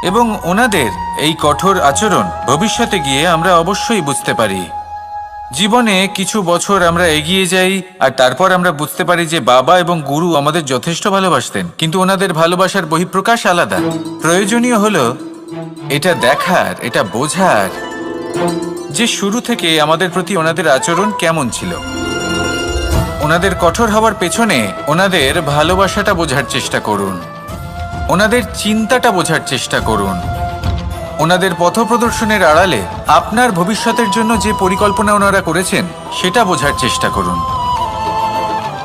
এবং ওনাদের এই কঠোর আচরণ ভবিষ্যতে গিয়ে আমরা অবশ্যই বুঝতে পারি। জীবনে কিছু বছর আমরা এগিয়ে যাই আর তারপর আমরা বুঝতে পারি যে বাবা এবং গুরু আমাদের যথেষ্ট ভালোবাসতেন, কিন্তু ওনাদের ভালোবাসার বহিঃপ্রকাশ আলাদা। প্রয়োজনীয় হলো এটা দেখার, এটা বোঝার যে শুরু থেকে আমাদের প্রতি ওনাদের আচরণ কেমন ছিল। ওনাদের কঠোর হওয়ার পেছনে ওনাদের ভালোবাসাটা বোঝার চেষ্টা করুন, ওনাদের চিন্তাটা বোঝার চেষ্টা করুন, ওনাদের পথপ্রদর্শনের আড়ালে আপনার ভবিষ্যতের জন্য যে পরিকল্পনা ওনারা করেছেন সেটা বোঝার চেষ্টা করুন।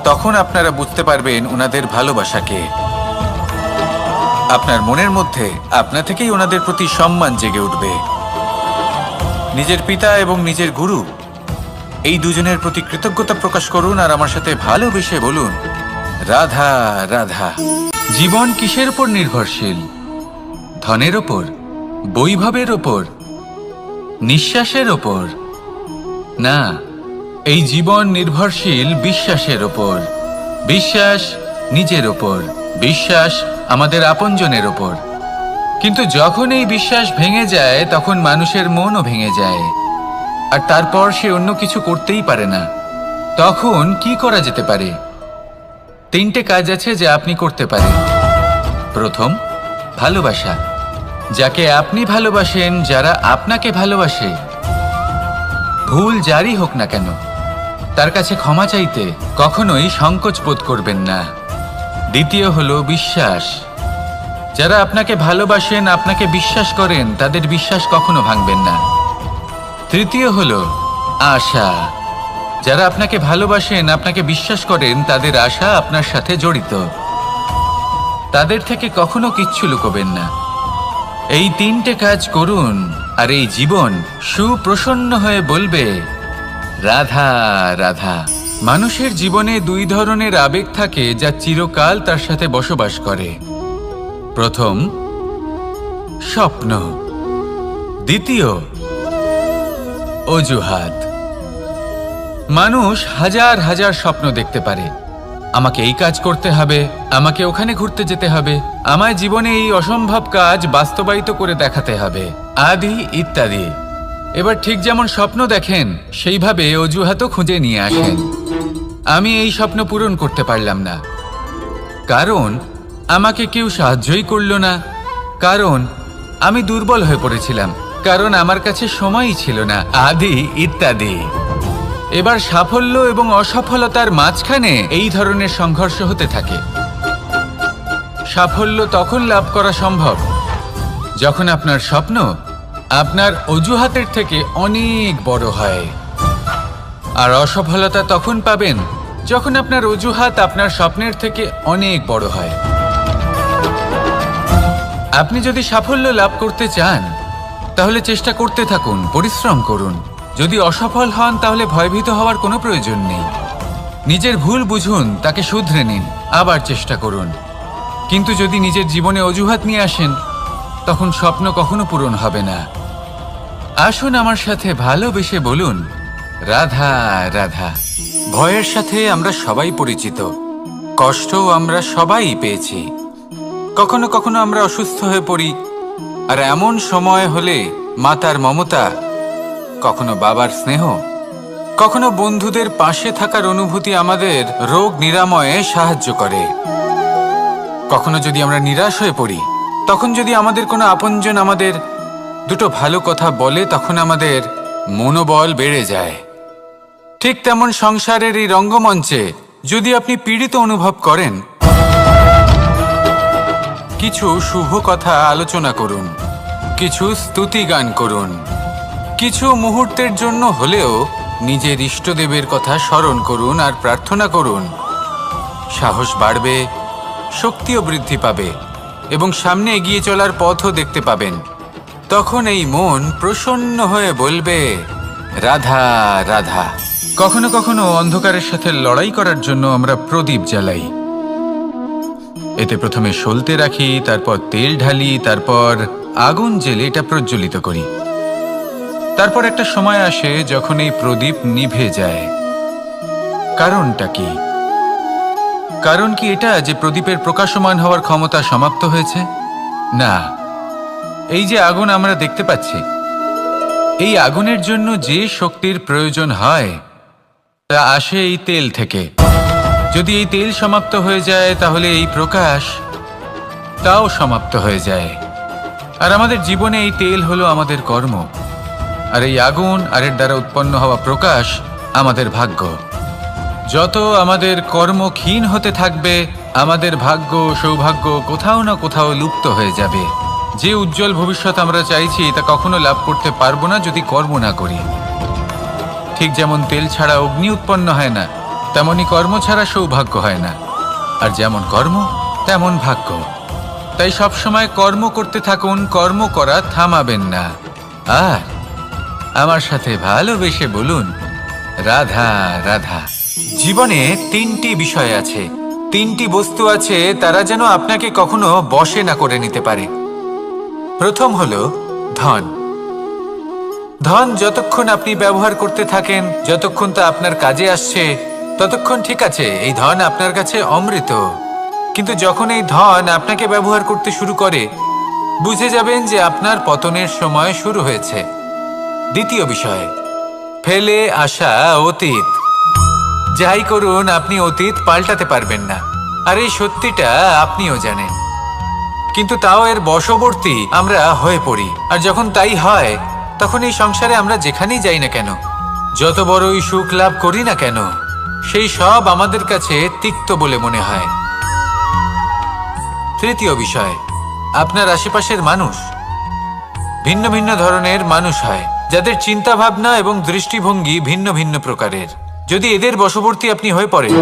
তখন আপনারা বুঝতে পারবেন ওনাদের ভালোবাসাকে। আপনার মনের মধ্যে আপনা থেকেই ওনাদের প্রতি সম্মান জেগে উঠবে। নিজের পিতা এবং নিজের গুরু এই দুজনের প্রতি কৃতজ্ঞতা প্রকাশ করুন আর আমার সাথে ভালোবেসে বলুন, রাধা রাধা। জীবন কিসের উপর নির্ভরশীল? ধনের ওপর, বৈভবের ওপর, নিঃশ্বাসের ওপর? না, এই জীবন নির্ভরশীল বিশ্বাসের ওপর। বিশ্বাস নিজের ওপর, বিশ্বাস আমাদের আপনজনের ওপর। কিন্তু যখন এই বিশ্বাস ভেঙে যায় তখন মানুষের মনও ভেঙে যায়, আর তারপর সে অন্য কিছু করতেই পারে না। তখন কি করা যেতে পারে? 3টে কাজ আছে যা আপনি করতে পারেন। প্রথম, ভালোবাসা। যাকে আপনি ভালোবাসেন, যারা আপনাকে ভালোবাসে, ভুল যারই হোক না কেন, তার কাছে ক্ষমা চাইতে কখনোই সংকোচ বোধ করবেন না। দ্বিতীয় হলো বিশ্বাস। যারা আপনাকে ভালোবাসেন, আপনাকে বিশ্বাস করেন, তাদের বিশ্বাস কখনো ভাঙবেন না। তৃতীয় হলো আশা। যারা আপনাকে ভালোবাসেন, আপনাকে বিশ্বাস করেন, তাদের আশা আপনার সাথে জড়িত, তাদের থেকে কখনো কিচ্ছু লুকোবেন না। এই 3টে কাজ করুন আর এই জীবন সুপ্রসন্ন হয়ে বলবে, রাধা রাধা। মানুষের জীবনে 2 ধরনের আবেগ থাকে যা চিরকাল তার সাথে বসবাস করে। প্রথম, স্বপ্ন। দ্বিতীয়, অজুহাত। মানুষ হাজার হাজার স্বপ্ন দেখতে পারে। আমাকে এই কাজ করতে হবে, আমাকে ওখানে ঘুরতে যেতে হবে, আমায় জীবনে এই অসম্ভব কাজ বাস্তবায়িত করে দেখাতে হবে, আদি ইত্যাদি। এবার ঠিক যেমন স্বপ্ন দেখেন সেইভাবে অজুহাতও খুঁজে নিয়ে আসেন। আমি এই স্বপ্ন পূরণ করতে পারলাম না, কারণ আমাকে কেউ সাহায্যই করল না, কারণ আমি দুর্বল হয়ে পড়েছিলাম, কারণ আমার কাছে সময়ই ছিল না, আদি ইত্যাদি। এবার সাফল্য এবং অসফলতার মাঝখানে এই ধরনের সংঘর্ষ হতে থাকে। সাফল্য তখন লাভ করা সম্ভব যখন আপনার স্বপ্ন আপনার অজুহাতের থেকে অনেক বড় হয়, আর অসফলতা তখন পাবেন যখন আপনার অজুহাত আপনার স্বপ্নের থেকে অনেক বড় হয়। আপনি যদি সাফল্য লাভ করতে চান তাহলে চেষ্টা করতে থাকুন, পরিশ্রম করুন। যদি অসফল হন তাহলে ভয়ভীত হওয়ার কোনো প্রয়োজন নেই। নিজের ভুল বুঝুন, তাকে শুধরে নিন, আবার চেষ্টা করুন। কিন্তু যদি নিজের জীবনে অজুহাত নিয়ে আসেন তখন স্বপ্ন কখনো পূরণ হবে না। আসুন আমার সাথে ভালোবেসে বলুন, রাধা রাধা। ভয়ের সাথে আমরা সবাই পরিচিত, কষ্টও আমরা সবাই পেয়েছি। কখনো কখনো আমরা অসুস্থ হয়ে পড়ি, আর এমন সময় হলে মাতার মমতা, কখনো বাবার স্নেহ, কখনো বন্ধুদের পাশে থাকার অনুভূতি আমাদের রোগ নিরাময়ে সাহায্য করে। কখনো যদি আমরা নিরাশ হয়ে পড়ি, তখন যদি আমাদের কোনো আপনজন আমাদের দুটো ভালো কথা বলে, তখন আমাদের মনোবল বেড়ে যায়। ঠিক তেমন সংসারের এই রঙ্গমঞ্চে যদি আপনি পীড়িত অনুভব করেন, কিছু শুভ কথা আলোচনা করুন, কিছু স্তুতি গান করুন, কিছু মুহূর্তের জন্য হলেও নিজের ইষ্টদেবের কথা স্মরণ করুন আর প্রার্থনা করুন। সাহস বাড়বে, শক্তিও বৃদ্ধি পাবে এবং সামনে এগিয়ে চলার পথও দেখতে পাবেন। তখন এই মন প্রসন্ন হয়ে বলবে, রাধা রাধা। কখনো কখনো অন্ধকারের সাথে লড়াই করার জন্য আমরা প্রদীপ জ্বালাই। এতে প্রথমে সলতে রাখি, তারপর তেল ঢালি, তারপর আগুন জেলে এটা প্রজ্বলিত করি। তারপর একটা সময় আসে যখন এই প্রদীপ নিভে যায়। কারণটা কি? কারণ কি এটা যে প্রদীপের প্রকাশমান হওয়ার ক্ষমতা সমাপ্ত হয়েছে? না, এই যে আগুন আমরা দেখতে পাচ্ছি, এই আগুনের জন্য যে শক্তির প্রয়োজন হয় তা আসে এই তেল থেকে। যদি এই তেল সমাপ্ত হয়ে যায় তাহলে এই প্রকাশ তাও সমাপ্ত হয়ে যায়। আর আমাদের জীবনে এই তেল হলো আমাদের কর্ম, আর এই আগুন আর এর দ্বারা উৎপন্ন হওয়া প্রকাশ আমাদের ভাগ্য। যত আমাদের কর্ম ক্ষীণ হতে থাকবে, আমাদের ভাগ্য সৌভাগ্য কোথাও না কোথাও লুপ্ত হয়ে যাবে। যে উজ্জ্বল ভবিষ্যৎ আমরা চাইছি তা কখনো লাভ করতে পারবো না যদি কর্ম না করি। ঠিক যেমন তেল ছাড়া অগ্নি উৎপন্ন হয় না, তেমনি কর্ম ছাড়া সৌভাগ্য হয় না। আর যেমন কর্ম তেমন ভাগ্য। তাই সবসময় কর্ম করতে থাকুন, কর্ম করা থামাবেন না। আর আমার সাথে ভালোবেসে বলুন, রাধা রাধা। জীবনে তিনটি বিষয় আছে, তিনটি বস্তু আছে, তারা যেন আপনাকে কখনো বশে না করে নিতে পারে। প্রথম হলো ধন। ধন যতক্ষণ আপনি ব্যবহার করতে থাকেন, যতক্ষণ তা আপনার কাজে আসছে, ততক্ষণ ঠিক আছে, এই ধন আপনার কাছে অমৃত। কিন্তু যখন এই ধন আপনাকে ব্যবহার করতে শুরু করে, বুঝে যাবেন যে আপনার পতনের সময় শুরু হয়েছে। দ্বিতীয় বিষয়, ফেলে আসা অতীত। যাই করুন, আপনি অতীত পাল্টাতে পারবেন না, আর এই সত্যিটা আপনিও জানেন। কিন্তু তাও এর বশবর্তী আমরা হয়ে পড়ি। আর যখন তাই হয়, তখন এই সংসারে আমরা যেখানেই যাই না কেন, যত বড়ই সুখ লাভ করি না কেন, সেই সব আমাদের কাছে তিক্ত বলে মনে হয়। তৃতীয় বিষয়, আপনার আশেপাশের মানুষ ভিন্ন ভিন্ন ধরনের মানুষ হয়, যাদের চিন্তা ভাবনা এবং দৃষ্টিভঙ্গি ভিন্ন ভিন্ন প্রকারের। যদি এদের বশবর্তী আপনি হয়ে পড়েন,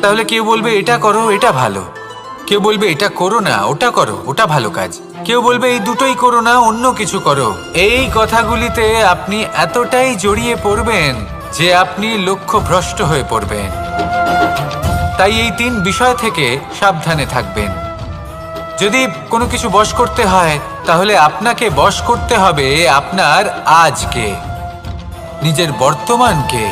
তাহলে কেউ বলবে এটা করো, এটা ভালো। কেউ বলবে এটা করো না, ওটা করো, ওটা ভালো কাজ। কেউ বলবে এই দুটোই করো না, অন্য কিছু করো। এই কথাগুলিতে আপনি এতটাই জড়িয়ে পড়বেন যে আপনি লক্ষ্যভ্রষ্ট হয়ে পড়বেন। তাই এই তিন বিষয় থেকে সাবধানে থাকবেন। যদি কোনো কিছু বশ করতে হয়, তাহলে আপনাকে বশ করতে হবে আপনার আজকে, নিজের বর্তমানকে।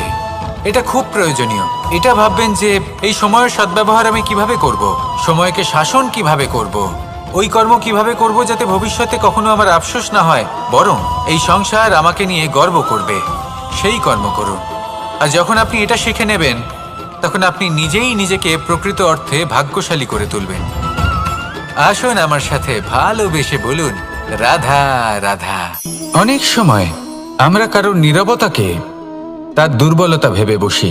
এটা খুব প্রয়োজনীয়। এটা ভাববেন যে এই সময়ের সদ্ব্যবহার আমি কিভাবে করব, সময়কে শাসন কিভাবে করব, ওই কর্ম কিভাবে করব যাতে ভবিষ্যতে কখনো আমার আফসোস না হয়, বরং এই সংসার আমাকে নিয়ে গর্ব করবে, সেই কর্ম করুন। আর যখন আপনি এটা শিখে নেবেন, তখন আপনি নিজেই নিজেকে প্রকৃত অর্থে ভাগ্যশালী করে তুলবেন। আসুন আমার সাথে ভালোবেসে বলুন, রাধা রাধা। অনেক সময় আমরা কারোর নীরবতাকে তার দুর্বলতা ভেবে বসি।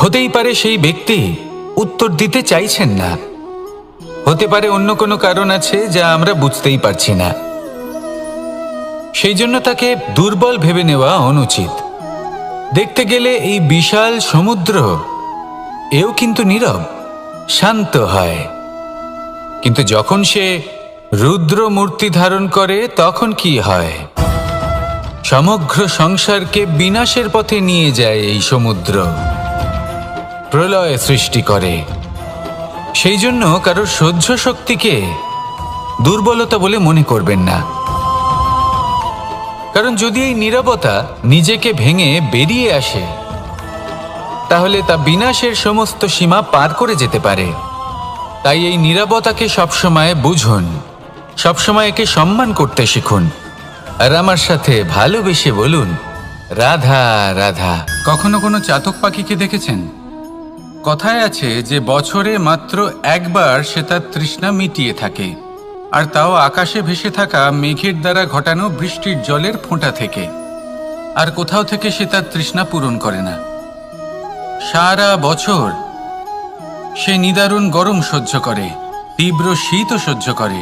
হতেই পারে সেই ব্যক্তি উত্তর দিতে চাইছেন না, হতে পারে অন্য কোনো কারণ আছে যা আমরা বুঝতেই পারছি না। সেই জন্য তাকে দুর্বল ভেবে নেওয়া অনুচিত। দেখতে গেলে এই বিশাল সমুদ্র এও কিন্তু নীরব, শান্ত হয়। কিন্তু যখন সে রুদ্র মূর্তি ধারণ করে তখন কি হয়? সমগ্র সংসারকে বিনাশের পথে নিয়ে যায় এই সমুদ্র, প্রলয় সৃষ্টি করে। সেই জন্য কারোর সহ্য শক্তিকে দুর্বলতা বলে মনে করবেন না, কারণ যদি এই নীরবতা নিজেকে ভেঙে বেরিয়ে আসে তাহলে তা বিনাশের সমস্ত সীমা পার করে যেতে পারে। তাই এই নীরবতাকে সবসময় বুঝুন, সবসময় একে সম্মান করতে শিখুন, আর আমার সাথে ভালোবেসে বলুন, রাধা রাধা। কখনো কোনো চাতক পাখিকে দেখেছেন? কথায় আছে যে বছরে মাত্র একবার সে তার তৃষ্ণা মিটিয়ে থাকে, আর তাও আকাশে ভেসে থাকা মেঘের দ্বারা ঘটানো বৃষ্টির জলের ফোঁটা থেকে। আর কোথাও থেকে সে তার তৃষ্ণা পূরণ করে না। সারা বছর সে নিদারুণ গরম সহ্য করে, তীব্র শীতও সহ্য করে,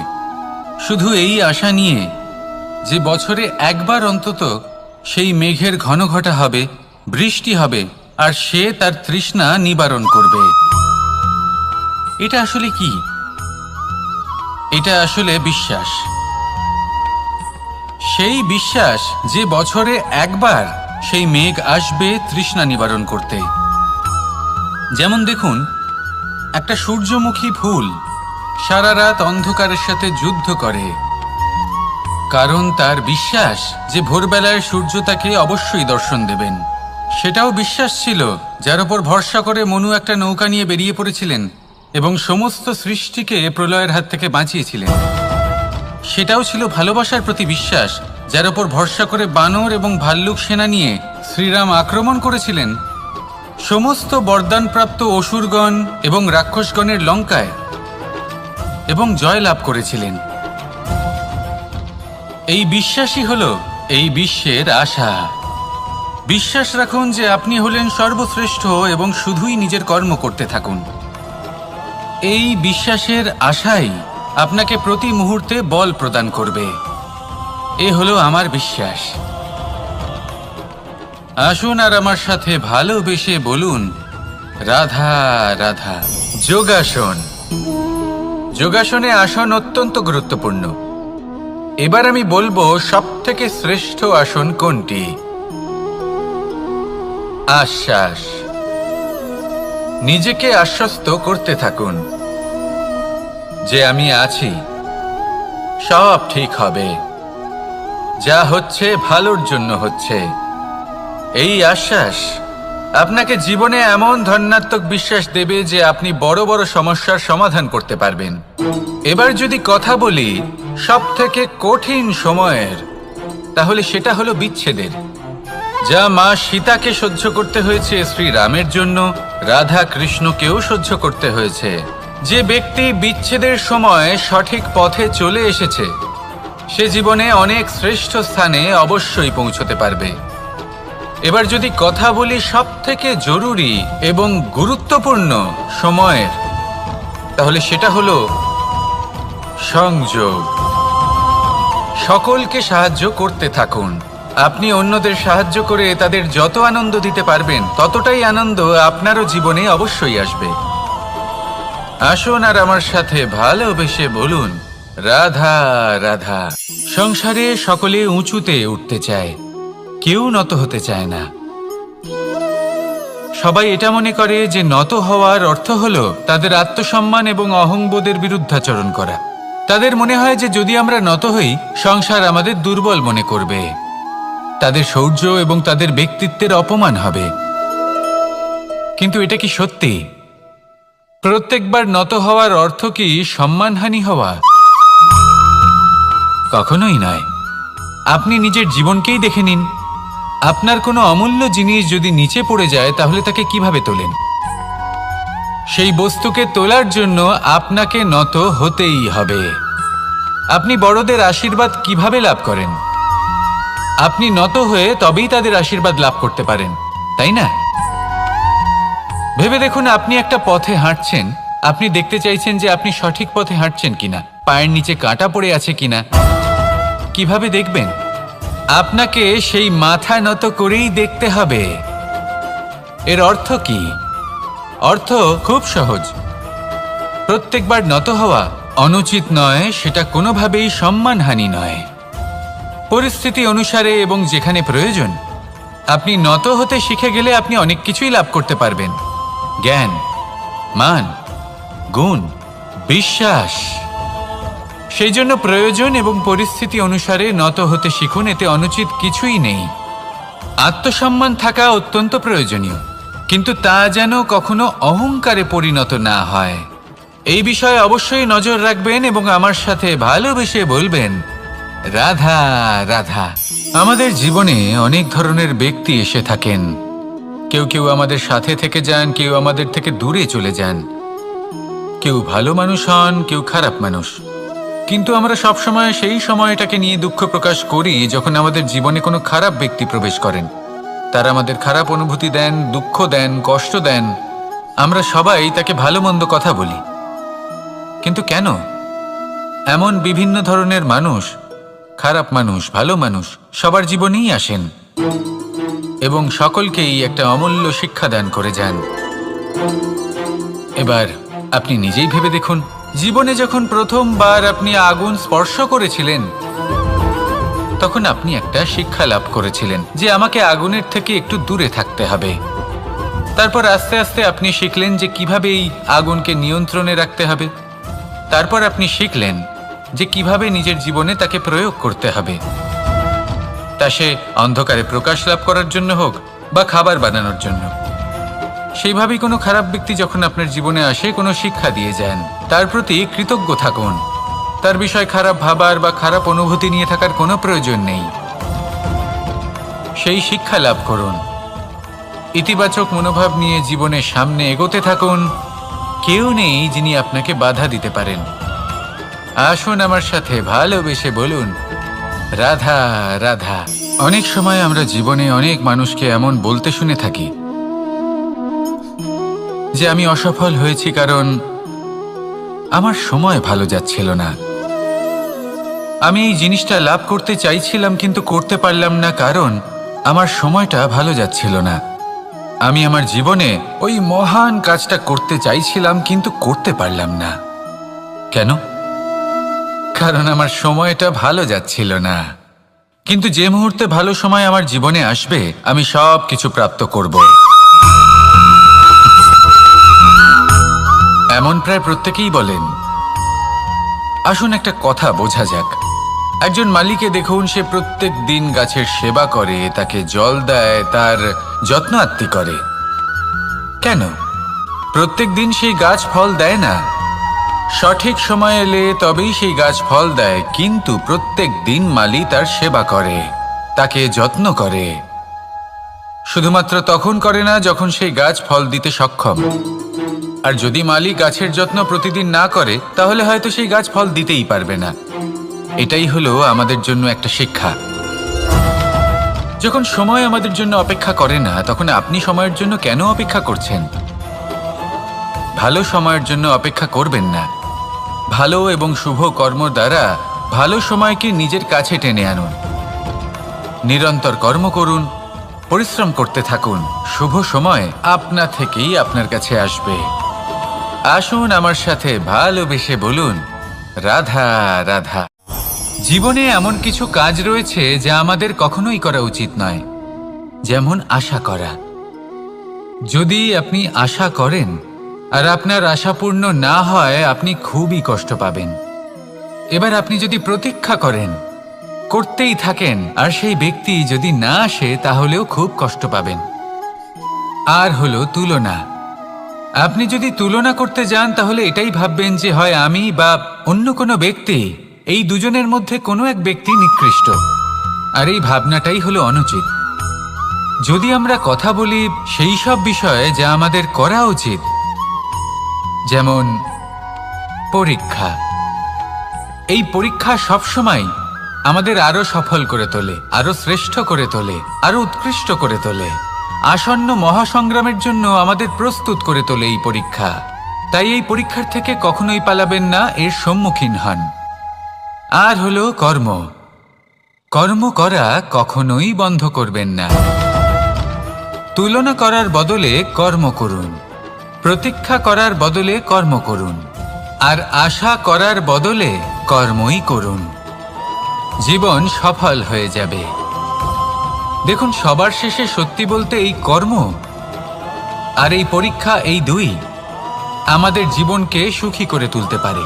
শুধু এই আশা নিয়ে যে বছরে একবার অন্তত সেই মেঘের ঘন ঘটা হবে, বৃষ্টি হবে, আর সে তার তৃষ্ণা নিবারণ করবে। এটা আসলে কি? এটা আসলে বিশ্বাস। সেই বিশ্বাস যে বছরে একবার সেই মেঘ আসবে তৃষ্ণা নিবারণ করতে। যেমন দেখুন, একটা সূর্যমুখী ফুল সারা রাত অন্ধকারের সাথে যুদ্ধ করে, কারণ তার বিশ্বাস যে ভোরবেলায় সূর্য তাকে অবশ্যই দর্শন দেবেন। সেটাও বিশ্বাস ছিল যার উপর ভরসা করে মনু একটা নৌকা নিয়ে বেরিয়ে পড়েছিলেন এবং সমস্ত সৃষ্টিকে প্রলয়ের হাত থেকে বাঁচিয়েছিলেন। সেটাও ছিল ভালোবাসার প্রতি বিশ্বাস যার উপর ভরসা করে বানর এবং ভাল্লুক সেনা নিয়ে শ্রীরাম আক্রমণ করেছিলেন সমস্ত বরদানপ্রাপ্ত অসুরগণ এবং রাক্ষসগণের লঙ্কায় এবং জয়লাভ করেছিলেন। এই বিশ্বাসই হলো এই বিশ্বের আশা। বিশ্বাস রাখুন যে আপনি হলেন সর্বশ্রেষ্ঠ এবং শুধুই নিজের কর্ম করতে থাকুন। এই বিশ্বাসের আশাই আপনাকে প্রতি মুহূর্তে বল প্রদান করবে। এ হলো আমার বিশ্বাস। আসুন আর আমার সাথে ভালোবেসে বলুন, রাধা রাধা। যোগাসন। যোগাসনে আসন অত্যন্ত গুরুত্বপূর্ণ। এবার আমি বলবো সবথেকে শ্রেষ্ঠ আসন কোনটি। আশ্বাস। নিজেকে আশ্বস্ত করতে থাকুন যে আমি আছি, সব ঠিক হবে, যা হচ্ছে ভালোর জন্য হচ্ছে। এই আশ্বাস আপনাকে জীবনে এমন ধন্যাত্মক বিশ্বাস দেবে যে আপনি বড় বড় সমস্যার সমাধান করতে পারবেন। এবার যদি কথা বলি সবথেকে কঠিন সময়ের, তাহলে সেটা হলো বিচ্ছেদের। যা মা সীতাকে সহ্য করতে হয়েছে শ্রীরামের জন্য, রাধা কৃষ্ণকেও সহ্য করতে হয়েছে। যে ব্যক্তি বিচ্ছেদের সময় সঠিক পথে চলে এসেছে সে জীবনে অনেক শ্রেষ্ঠ স্থানে অবশ্যই পৌঁছতে পারবে। এবার যদি কথা বলি সবথেকে জরুরি এবং গুরুত্বপূর্ণ সময়ের, তাহলে সেটা হলো সংযোগ। সকলকে সাহায্য করতে থাকুন। আপনি অন্যদের সাহায্য করে তাদের যত আনন্দ দিতে পারবেন ততটাই আনন্দ আপনারও জীবনে অবশ্যই আসবে। আসুন আর আমার সাথে ভালোবেসে বলুন, রাধা রাধা। সংসারে সকলে উঁচুতে উঠতে চায়, কেউ নত হতে চায় না। সবাই এটা মনে করে যে নত হওয়ার অর্থ হলো তাদের আত্মসম্মান এবং অহংবোধের বিরুদ্ধাচরণ করা। তাদের মনে হয় যে যদি আমরা নত হই সংসার আমাদের দুর্বল মনে করবে, তাদের শৌর্য এবং তাদের ব্যক্তিত্বের অপমান হবে। কিন্তু এটা কি সত্যি? প্রত্যেকবার নত হওয়ার অর্থ কি সম্মানহানি হওয়া? কখনোই নয়। আপনি নিজের জীবনকেই দেখে নিন। আপনার কোনো অমূল্য জিনিস যদি নিচে পড়ে যায় তাহলে তাকে কিভাবে তোলেন? সেই বস্তুকে তোলার জন্য আপনাকে নত হতেই হবে। আপনি বড়দের আশীর্বাদ কিভাবে লাভ করেন? আপনি নত হয়ে তবেই তাদের আশীর্বাদ লাভ করতে পারেন, তাই না? ভেবে দেখুন, আপনি একটা পথে হাঁটছেন, আপনি দেখতে চাইছেন যে আপনি সঠিক পথে হাঁটছেন কিনা, পায়ের নিচে কাঁটা পড়ে আছে কিনা। কিভাবে দেখবেন? আপনাকে সেই মাথা নত করেই দেখতে হবে। এর অর্থ কি? অর্থ খুব সহজ। প্রত্যেকবার নত হওয়া অনুচিত নয়, সেটা কোনোভাবেই সম্মানহানি নয়। পরিস্থিতি অনুসারে এবং যেখানে প্রয়োজন আপনি নত হতে শিখে গেলে আপনি অনেক কিছুই লাভ করতে পারবেন। জ্ঞান, মান, গুণ, বিশ্বাস। সেই জন্য প্রয়োজন এবং পরিস্থিতি অনুসারে নত হতে শিখুন, এতে অনুচিত কিছুই নেই। আত্মসম্মান থাকা অত্যন্ত প্রয়োজনীয়, কিন্তু তা যেন কখনো অহংকারে পরিণত না হয়। এই বিষয়ে অবশ্যই নজর রাখবেন এবং আমার সাথে ভালোবেসে বলবেন, রাধা রাধা। আমাদের জীবনে অনেক ধরনের ব্যক্তি এসে থাকেন। কেউ কেউ আমাদের সাথে থেকে যান, কেউ আমাদের থেকে দূরে চলে যান। কেউ ভালো মানুষ হন, কেউ খারাপ মানুষ। কিন্তু আমরা সবসময় সেই সময়টাকে নিয়ে দুঃখ প্রকাশ করি যখন আমাদের জীবনে কোনো খারাপ ব্যক্তি প্রবেশ করেন। তারা আমাদের খারাপ অনুভূতি দেন, দুঃখ দেন, কষ্ট দেন। আমরা সবাই তাকে ভালো মন্দ কথা বলি। কিন্তু কেন? এমন বিভিন্ন ধরনের মানুষ, খারাপ মানুষ, ভালো মানুষ সবার জীবনেই আসেন এবং সকলকেই একটা অমূল্য শিক্ষা দান করে যান। এবার আপনি নিজেই ভেবে দেখুন, জীবনে যখন প্রথমবার আপনি আগুন স্পর্শ করেছিলেন তখন আপনি একটা শিক্ষা লাভ করেছিলেন যে আমাকে আগুনের থেকে একটু দূরে থাকতে হবে। তারপর আস্তে আস্তে আপনি শিখলেন যে কিভাবে এই আগুনকে নিয়ন্ত্রণে রাখতে হবে। তারপর আপনি শিখলেন যে কিভাবে নিজের জীবনে তাকে প্রয়োগ করতে হবে, তা সে অন্ধকারে প্রকাশ লাভ করার জন্য হোক বা খাবার বানানোর জন্য। সেইভাবেই কোনো খারাপ ব্যক্তি যখন আপনার জীবনে আসে কোনো শিক্ষা দিয়ে যান, তার প্রতি কৃতজ্ঞ থাকুন। তার বিষয় খারাপ ভাবার বা খারাপ অনুভূতি নিয়ে থাকার কোনো প্রয়োজন নেই। সেই শিক্ষা লাভ করুন, ইতিবাচক মনোভাব নিয়ে জীবনের সামনে এগোতে থাকুন। কেউ নেই যিনি আপনাকে বাধা দিতে পারেন। আসুন আমার সাথে ভালোবেসে বলুন, রাধা রাধা। অনেক সময় আমরা জীবনে অনেক মানুষকে এমন বলতে শুনে থাকি যে আমি অসফল হয়েছি কারণ আমার সময় ভালো যাচ্ছিল না। আমি এই জিনিসটা লাভ করতে চাইছিলাম কিন্তু করতে পারলাম না কারণ আমার সময়টা ভালো যাচ্ছিল না। আমি আমার জীবনে ওই মহান কাজটা করতে চাইছিলাম কিন্তু করতে পারলাম না। কেন? কারণ আমার সময়টা ভালো যাচ্ছিল না। কিন্তু যে মুহূর্তে ভালো সময় আমার জীবনে আসবে আমি সব কিছু প্রাপ্ত করব। এমন প্রায় প্রত্যেকেই বলেন। আসুন একটা কথা বোঝা যাক। একজন মালিকে দেখুন, সে প্রত্যেক দিন গাছের সেবা করে, তাকে জল দেয়, তার যত্ন আত্তি করে। কেন? প্রত্যেক দিন সেই গাছ ফল দেয় না। সঠিক সময় এলে তবেই সেই গাছ ফল দেয়, কিন্তু প্রত্যেক দিন মালি তার সেবা করে, তাকে যত্ন করে। শুধুমাত্র তখন করে না যখন সেই গাছ ফল দিতে সক্ষম। আর যদি মালি গাছের যত্ন প্রতিদিন না করে তাহলে হয়তো সেই গাছ ফল দিতেই পারবে না। এটাই হলো আমাদের জন্য একটা শিক্ষা। যখন সময় আমাদের জন্য অপেক্ষা করে না তখন আপনি সময়ের জন্য কেন অপেক্ষা করছেন? ভালো সময়ের জন্য অপেক্ষা করবেন না। ভালো এবং শুভ কর্ম দ্বারা ভালো সময়কে নিজের কাছে টেনে আনুন। নিরন্তর কর্ম করুন, পরিশ্রম করতে থাকুন। শুভ সময় আপনা থেকেই আপনার কাছে আসবে। আসুন আমার সাথে ভালোবেসে বলুন, রাধা রাধা। জীবনে এমন কিছু কাজ রয়েছে যা আমাদের কখনোই করা উচিত নয়, যেমন আশা করা। যদি আপনি আশা করেন আর আপনার আশা পূর্ণ না হয় আপনি খুবই কষ্ট পাবেন। এবার আপনি যদি প্রতীক্ষা করেন, করতেই থাকেন, আর সেই ব্যক্তি যদি না আসে তাহলেও খুব কষ্ট পাবেন। আর হলো তুলনা। আপনি যদি তুলনা করতে যান তাহলে এটাই ভাববেন যে হয় আমি বা অন্য কোনো ব্যক্তি, এই দুজনের মধ্যে কোনো এক ব্যক্তি নিকৃষ্ট। আর এই ভাবনাটাই হলো অনুচিত। যদি আমরা কথা বলি সেই সব বিষয়ে যা আমাদের করা উচিত, যেমন পরীক্ষা। এই পরীক্ষা সবসময় আমাদের আরো সফল করে তোলে, আরো শ্রেষ্ঠ করে তোলে, আরো উৎকৃষ্ট করে তোলে। আসন্ন মহাসংগ্রামের জন্য আমাদের প্রস্তুত করে তোলে এই পরীক্ষা। তাই এই পরীক্ষার থেকে কখনোই পালাবেন না, এর সম্মুখীন হন। আর হলো কর্ম। কর্ম করা কখনোই বন্ধ করবেন না। তুলনা করার বদলে কর্ম করুন, প্রতীক্ষা করার বদলে কর্ম করুন, আর আশা করার বদলে কর্মই করুন। জীবন সফল হয়ে যাবে। দেখুন, সবার শেষে সত্যি বলতে এই কর্ম আর এই পরীক্ষা, এই দুই আমাদের জীবনকে সুখী করে তুলতে পারে।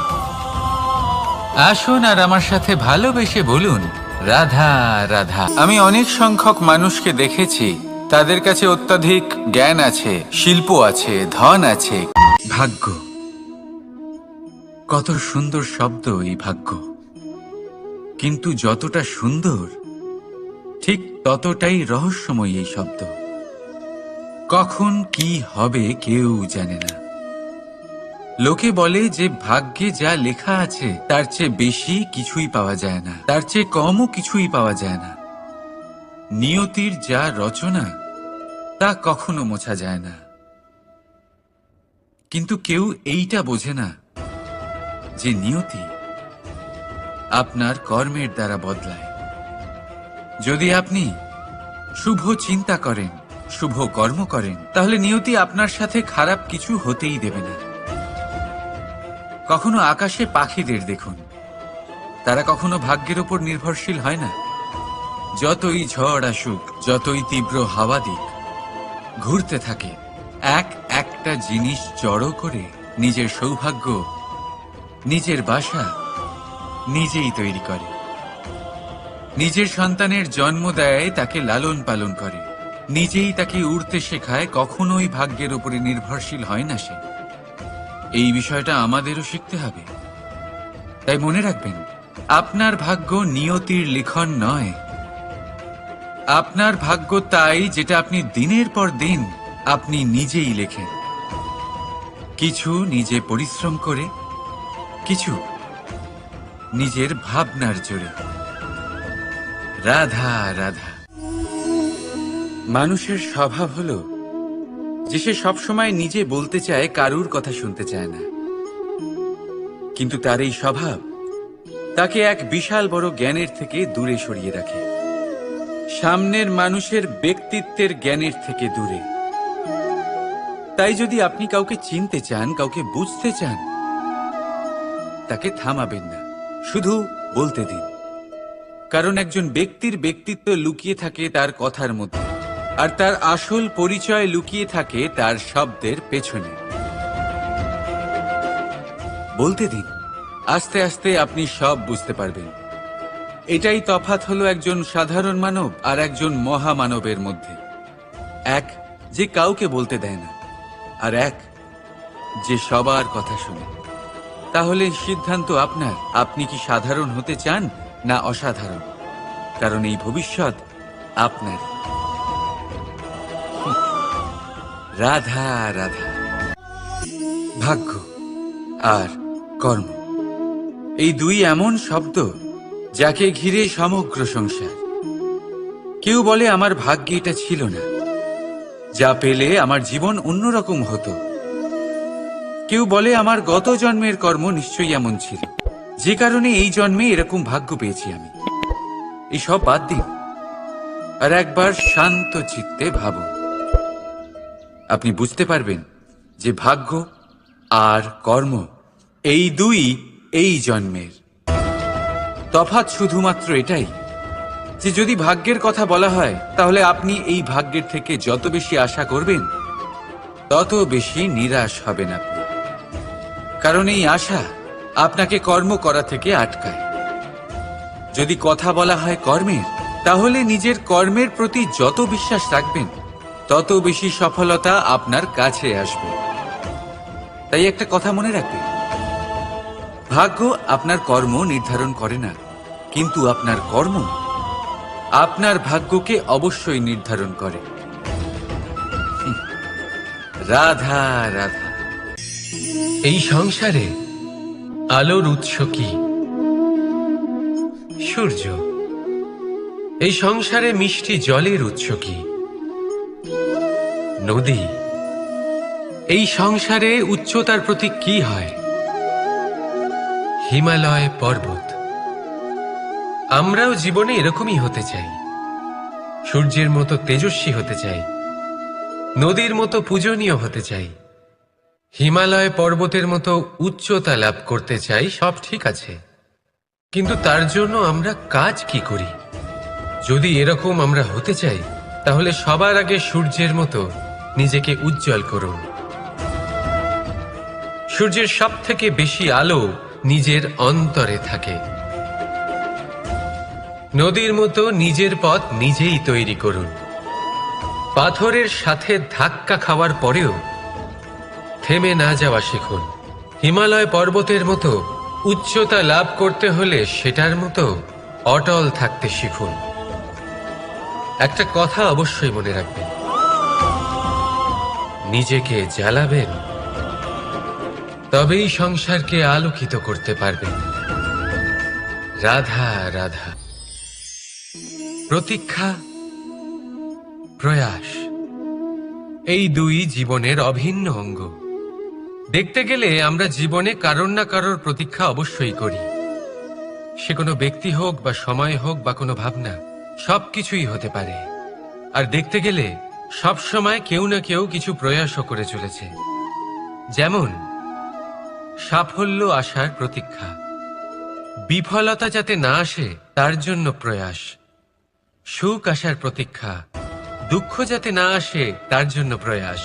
আসুন আর আমার সাথে ভালোবেসে বলুন, রাধা রাধা। আমি অনেক সংখ্যক মানুষকে দেখেছি, তাদের কাছে অত্যাধিক জ্ঞান আছে, শিল্প আছে, ধন আছে। ভাগ্য, কত সুন্দর শব্দ এই ভাগ্য। কিন্তু যতটা সুন্দর, ঠিক ততটাই রহস্যময় এই শব্দ। কখন কি হবে কেউ জানে না। লোকে বলে যে ভাগ্যে যা লেখা আছে তার চেয়ে বেশি কিছুই পাওয়া যায় না, তার চেয়ে কমও কিছুই পাওয়া যায় না। নিয়তির যা রচনা তা কখনো মোছা যায় না। কিন্তু কেউ এইটা বোঝে না যে নিয়তি আপনার কর্মের দ্বারা বদলায়। যদি আপনি শুভ চিন্তা করেন, শুভ কর্ম করেন, তাহলে নিয়তি আপনার সাথে খারাপ কিছু হতেই দেবে না। কখনো আকাশে পাখিদের দেখুন, তারা কখনো ভাগ্যের উপর নির্ভরশীল হয় না। যতই ঝড় আসুক, যতই তীব্র হাওয়া দিক, ঘুরতে থাকে, একটা জিনিস জড়ো করে নিজের সৌভাগ্য, নিজের বাসা নিজেই তৈরি করে। নিজের সন্তানের জন্ম দেয়, তাকে লালন পালন করে, নিজেই তাকে উড়তে শেখায়, কখনোই ভাগ্যের উপরে নির্ভরশীল হয় না সে। এই বিষয়টা আমাদেরও শিখতে হবে। তাই মনে রাখবেন, আপনার ভাগ্য নিয়তির লিখন নয়। আপনার ভাগ্য তাই যেটা আপনি দিনের পর দিন আপনি নিজেই লেখেন। কিছু নিজে পরিশ্রম করে, কিছু নিজের ভাবনার জোরে। রাধা রাধা। মানুষের স্বভাব হলো যে সে সবসময় নিজে বলতে চায়, কারুর কথা শুনতে চায় না। কিন্তু তার এই স্বভাব তাকে এক বিশাল বড় জ্ঞানের থেকে দূরে সরিয়ে রাখে, সামনের মানুষের ব্যক্তিত্বের জ্ঞানের থেকে দূরে। তাই যদি আপনি কাউকে চিনতে চান, কাউকে বুঝতে চান, তাকে থামাবেন না, শুধু বলতে দিন। কারণ একজন ব্যক্তির ব্যক্তিত্ব লুকিয়ে থাকে তার কথার মধ্যে, আর তার আসল পরিচয় লুকিয়ে থাকে তার শব্দের পেছনে। বলতে দিন, আস্তে আস্তে আপনি সব বুঝতে পারবেন। এটাই তফাৎ হলো একজন সাধারণ মানব আর একজন মহামানবের মধ্যে। এক যে কাউকে বলতে দেয় না, আর এক যে সবার কথা শুনে। তাহলে সিদ্ধান্ত আপনার, আপনি কি সাধারণ হতে চান না অসাধারণ? কারণ এই ভবিষ্যৎ আপনার। রাধা রাধা। ভাগ্য আর কর্ম, এই দুই এমন শব্দ যাকে ঘিরে সমগ্র সংসার। কেউ বলে আমার ভাগ্যে এটা ছিল না, যা পেলে আমার জীবন অন্যরকম হতো। কেউ বলে আমার গত জন্মের কর্ম নিশ্চয়ই এমন ছিল, যে কারণে এই জন্মে এরকম ভাগ্য পেয়েছি আমি। এই সব বাদ দিন আর একবার শান্ত চিত্তে ভাবুন। আপনি বুঝতে পারবেন যে ভাগ্য আর কর্ম এই দুই এই জন্মের। তফাৎ শুধুমাত্র এটাই যে যদি ভাগ্যের কথা বলা হয়, তাহলে আপনি এই ভাগ্যের থেকে যত বেশি আশা করবেন তত বেশি নিরাশ হবেন আপনি। কারণ এই আশা আপনাকে কর্ম করা থেকে আটকায়। যদি কথা বলা হয় কর্মের, তাহলে নিজের কর্মের প্রতি যত বিশ্বাস রাখবেন তত বেশি সফলতা আপনার কাছে আসবে। তাই একটা কথা মনে রাখবেন, ভাগ্য আপনার কর্ম নির্ধারণ করে না, কিন্তু আপনার কর্ম আপনার ভাগ্যকে অবশ্যই নির্ধারণ করে। রাধা রাধা। এই সংসারে আলোর উৎস কি? সূর্য। এই সংসারে মিষ্টি জলের উৎস কি? নদী। এই সংসারে উচ্চতার প্রতীক কি হয়? হিমালয় পর্বত। আমরাও জীবনে এরকমই হতে চাই, সূর্যের মতো তেজস্বী হতে চাই, নদীর মতো পূজনীয় হতে চাই, হিমালয় পর্বতের মতো উচ্চতা লাভ করতে চাই। সব ঠিক আছে, কিন্তু তার জন্য আমরা কাজ কি করি? যদি এরকম আমরা হতে চাই, তাহলে সবার আগে সূর্যের মতো নিজেকে উজ্জ্বল করুন। সূর্যের সব থেকে বেশি আলো নিজের অন্তরে থাকে। নদীর মতো নিজের পথ নিজেই তৈরি করুন। পাথরের সাথে ধাক্কা খাওয়ার পরেও থেমে না যাওয়া শিখুন। হিমালয় পর্বতের মতো উচ্চতা লাভ করতে হলে সেটার মতো অটল থাকতে শিখুন। একটা কথা অবশ্যই মনে রাখবেন, নিজেকে জ্বালাবেন, তবেই সংসারকে আলোকিত করতে পারবেন। রাধা রাধা। প্রতীক্ষা, প্রয়াস, এই দুই জীবনের অভিন্ন অঙ্গ। দেখতে গেলে আমরা জীবনে কারোর না কারোর প্রতীক্ষা অবশ্যই করি। সে কোনো ব্যক্তি হোক বা সময় হোক বা কোনো ভাবনা, সবকিছুই হতে পারে। আর দেখতে গেলে সব সময় কেউ না কেউ কিছু প্রয়াসও করে চলেছে। যেমন সাফল্য আসার প্রতীক্ষা, বিফলতা যাতে না আসে তার জন্য প্রয়াস, সুখ আসার প্রতীক্ষা, দুঃখ যাতে না আসে তার জন্য প্রয়াস।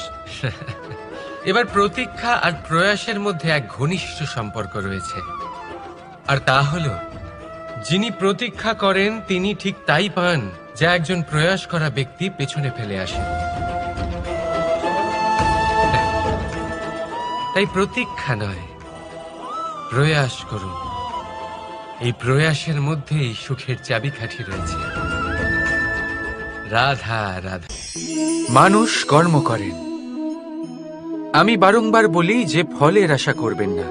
এবার প্রতীক্ষা আর প্রয়াসের মধ্যে এক ঘনিষ্ঠ সম্পর্ক রয়েছে, আর তা হল যিনি প্রতীক্ষা করেন তিনি ঠিক তাই পান যা একজন প্রয়াস করা ব্যক্তি পেছনে ফেলে আসে। তাই প্রতীক্ষা নয়, প্রয়াস করুন। এই প্রয়াসের মধ্যেই সুখের চাবিকাঠি রয়েছে। রাধা রাধা। মানুষ কর্ম করেন। আমি বারংবার বলি যে ফলের আশা করবেন না।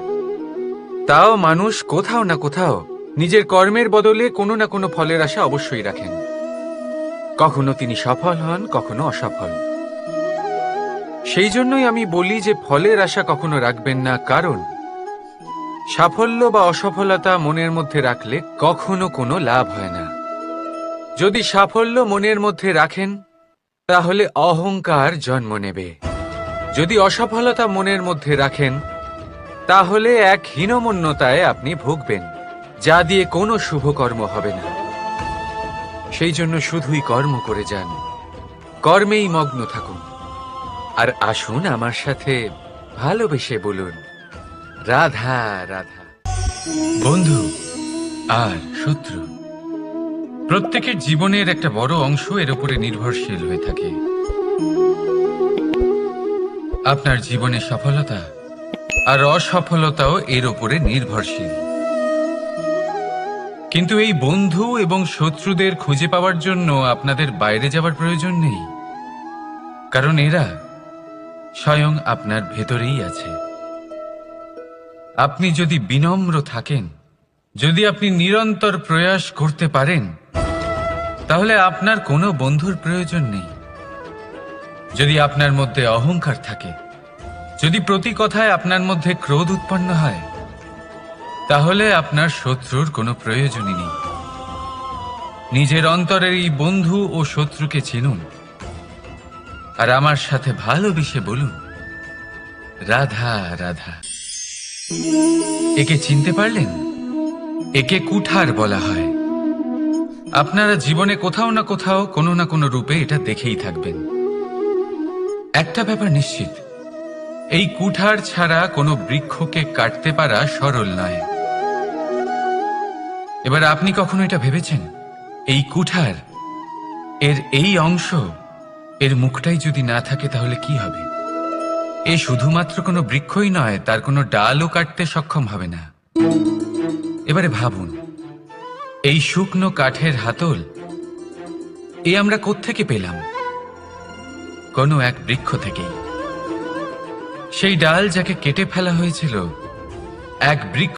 তাও মানুষ কোথাও না কোথাও নিজের কর্মের বদলে কোনো না কোনো ফলের আশা অবশ্যই রাখেন। কখনো তিনি সফল হন, কখনো অসফল। সেই জন্যই আমি বলি যে ফলের আশা কখনো রাখবেন না, কারণ সাফল্য বা অসফলতা মনের মধ্যে রাখলে কখনো কোনো লাভ হয় না। যদি সাফল্য মনের মধ্যে রাখেন তাহলে অহংকার জন্ম নেবে। যদি অসফলতা মনের মধ্যে রাখেন তাহলে এক হীনমন্যতায় আপনি ভুগবেন, যা দিয়ে কোনো শুভকর্ম হবে না। সেই জন্য শুধুই কর্ম করে যান, কর্মেই মগ্ন থাকুন। আর আসুন আমার সাথে ভালোবেসে বলুন, রাধা রাধা। বন্ধু আর শত্রু, প্রত্যেকের জীবনের একটা বড় অংশ এর উপরে নির্ভরশীল হয়ে থাকে। আপনার জীবনে সফলতা আর অসফলতাও এর উপরে নির্ভরশীল। কিন্তু এই বন্ধু এবং শত্রুদের খুঁজে পাওয়ার জন্য আপনাদের বাইরে যাওয়ার প্রয়োজন নেই, কারণ এরা স্বয়ং আপনার ভেতরেই আছে। আপনি যদি বিনম্র থাকেন, যদি আপনি নিরন্তর প্রয়াস করতে পারেন, তাহলে আপনার কোনো বন্ধুর প্রয়োজন নেই। যদি আপনার মধ্যে অহংকার থাকে, যদি প্রতি কথায় আপনার মধ্যে ক্রোধ উৎপন্ন হয়, তাহলে আপনার শত্রুর কোনো প্রয়োজনই নেই। নিজের অন্তরের এই বন্ধু ও শত্রুকে চিনুন, আর আমার সাথে ভালোবেসে বলুন, রাধা রাধা। একে চিনতে পারলেন? একে কুঠার বলা হয়। আপনারা জীবনে কোথাও না কোথাও কোনো না কোনো রূপে এটা দেখেই থাকবেন। একটা ব্যাপার নিশ্চিত, এই কুঠার ছাড়া কোনো বৃক্ষকে কাটতে পারা সরল নয়। এবার আপনি কখনো এটা ভেবেছেন, এই কুঠার, এর এই অংশ, এর মুখটাই যদি না থাকে তাহলে কি হবে? এ শুধুমাত্র কোনো বৃক্ষই নয়, তার কোনো ডালও কাটতে সক্ষম হবে না। এবারে ভাবুন, এই শুকনো কাঠের হাতল এ আমরা কোত্থেকে পেলাম? কোনো এক বৃক্ষ থেকেই। সেই ডাল যাকে কেটে ফেলা হয়েছিল এক বৃক্ষ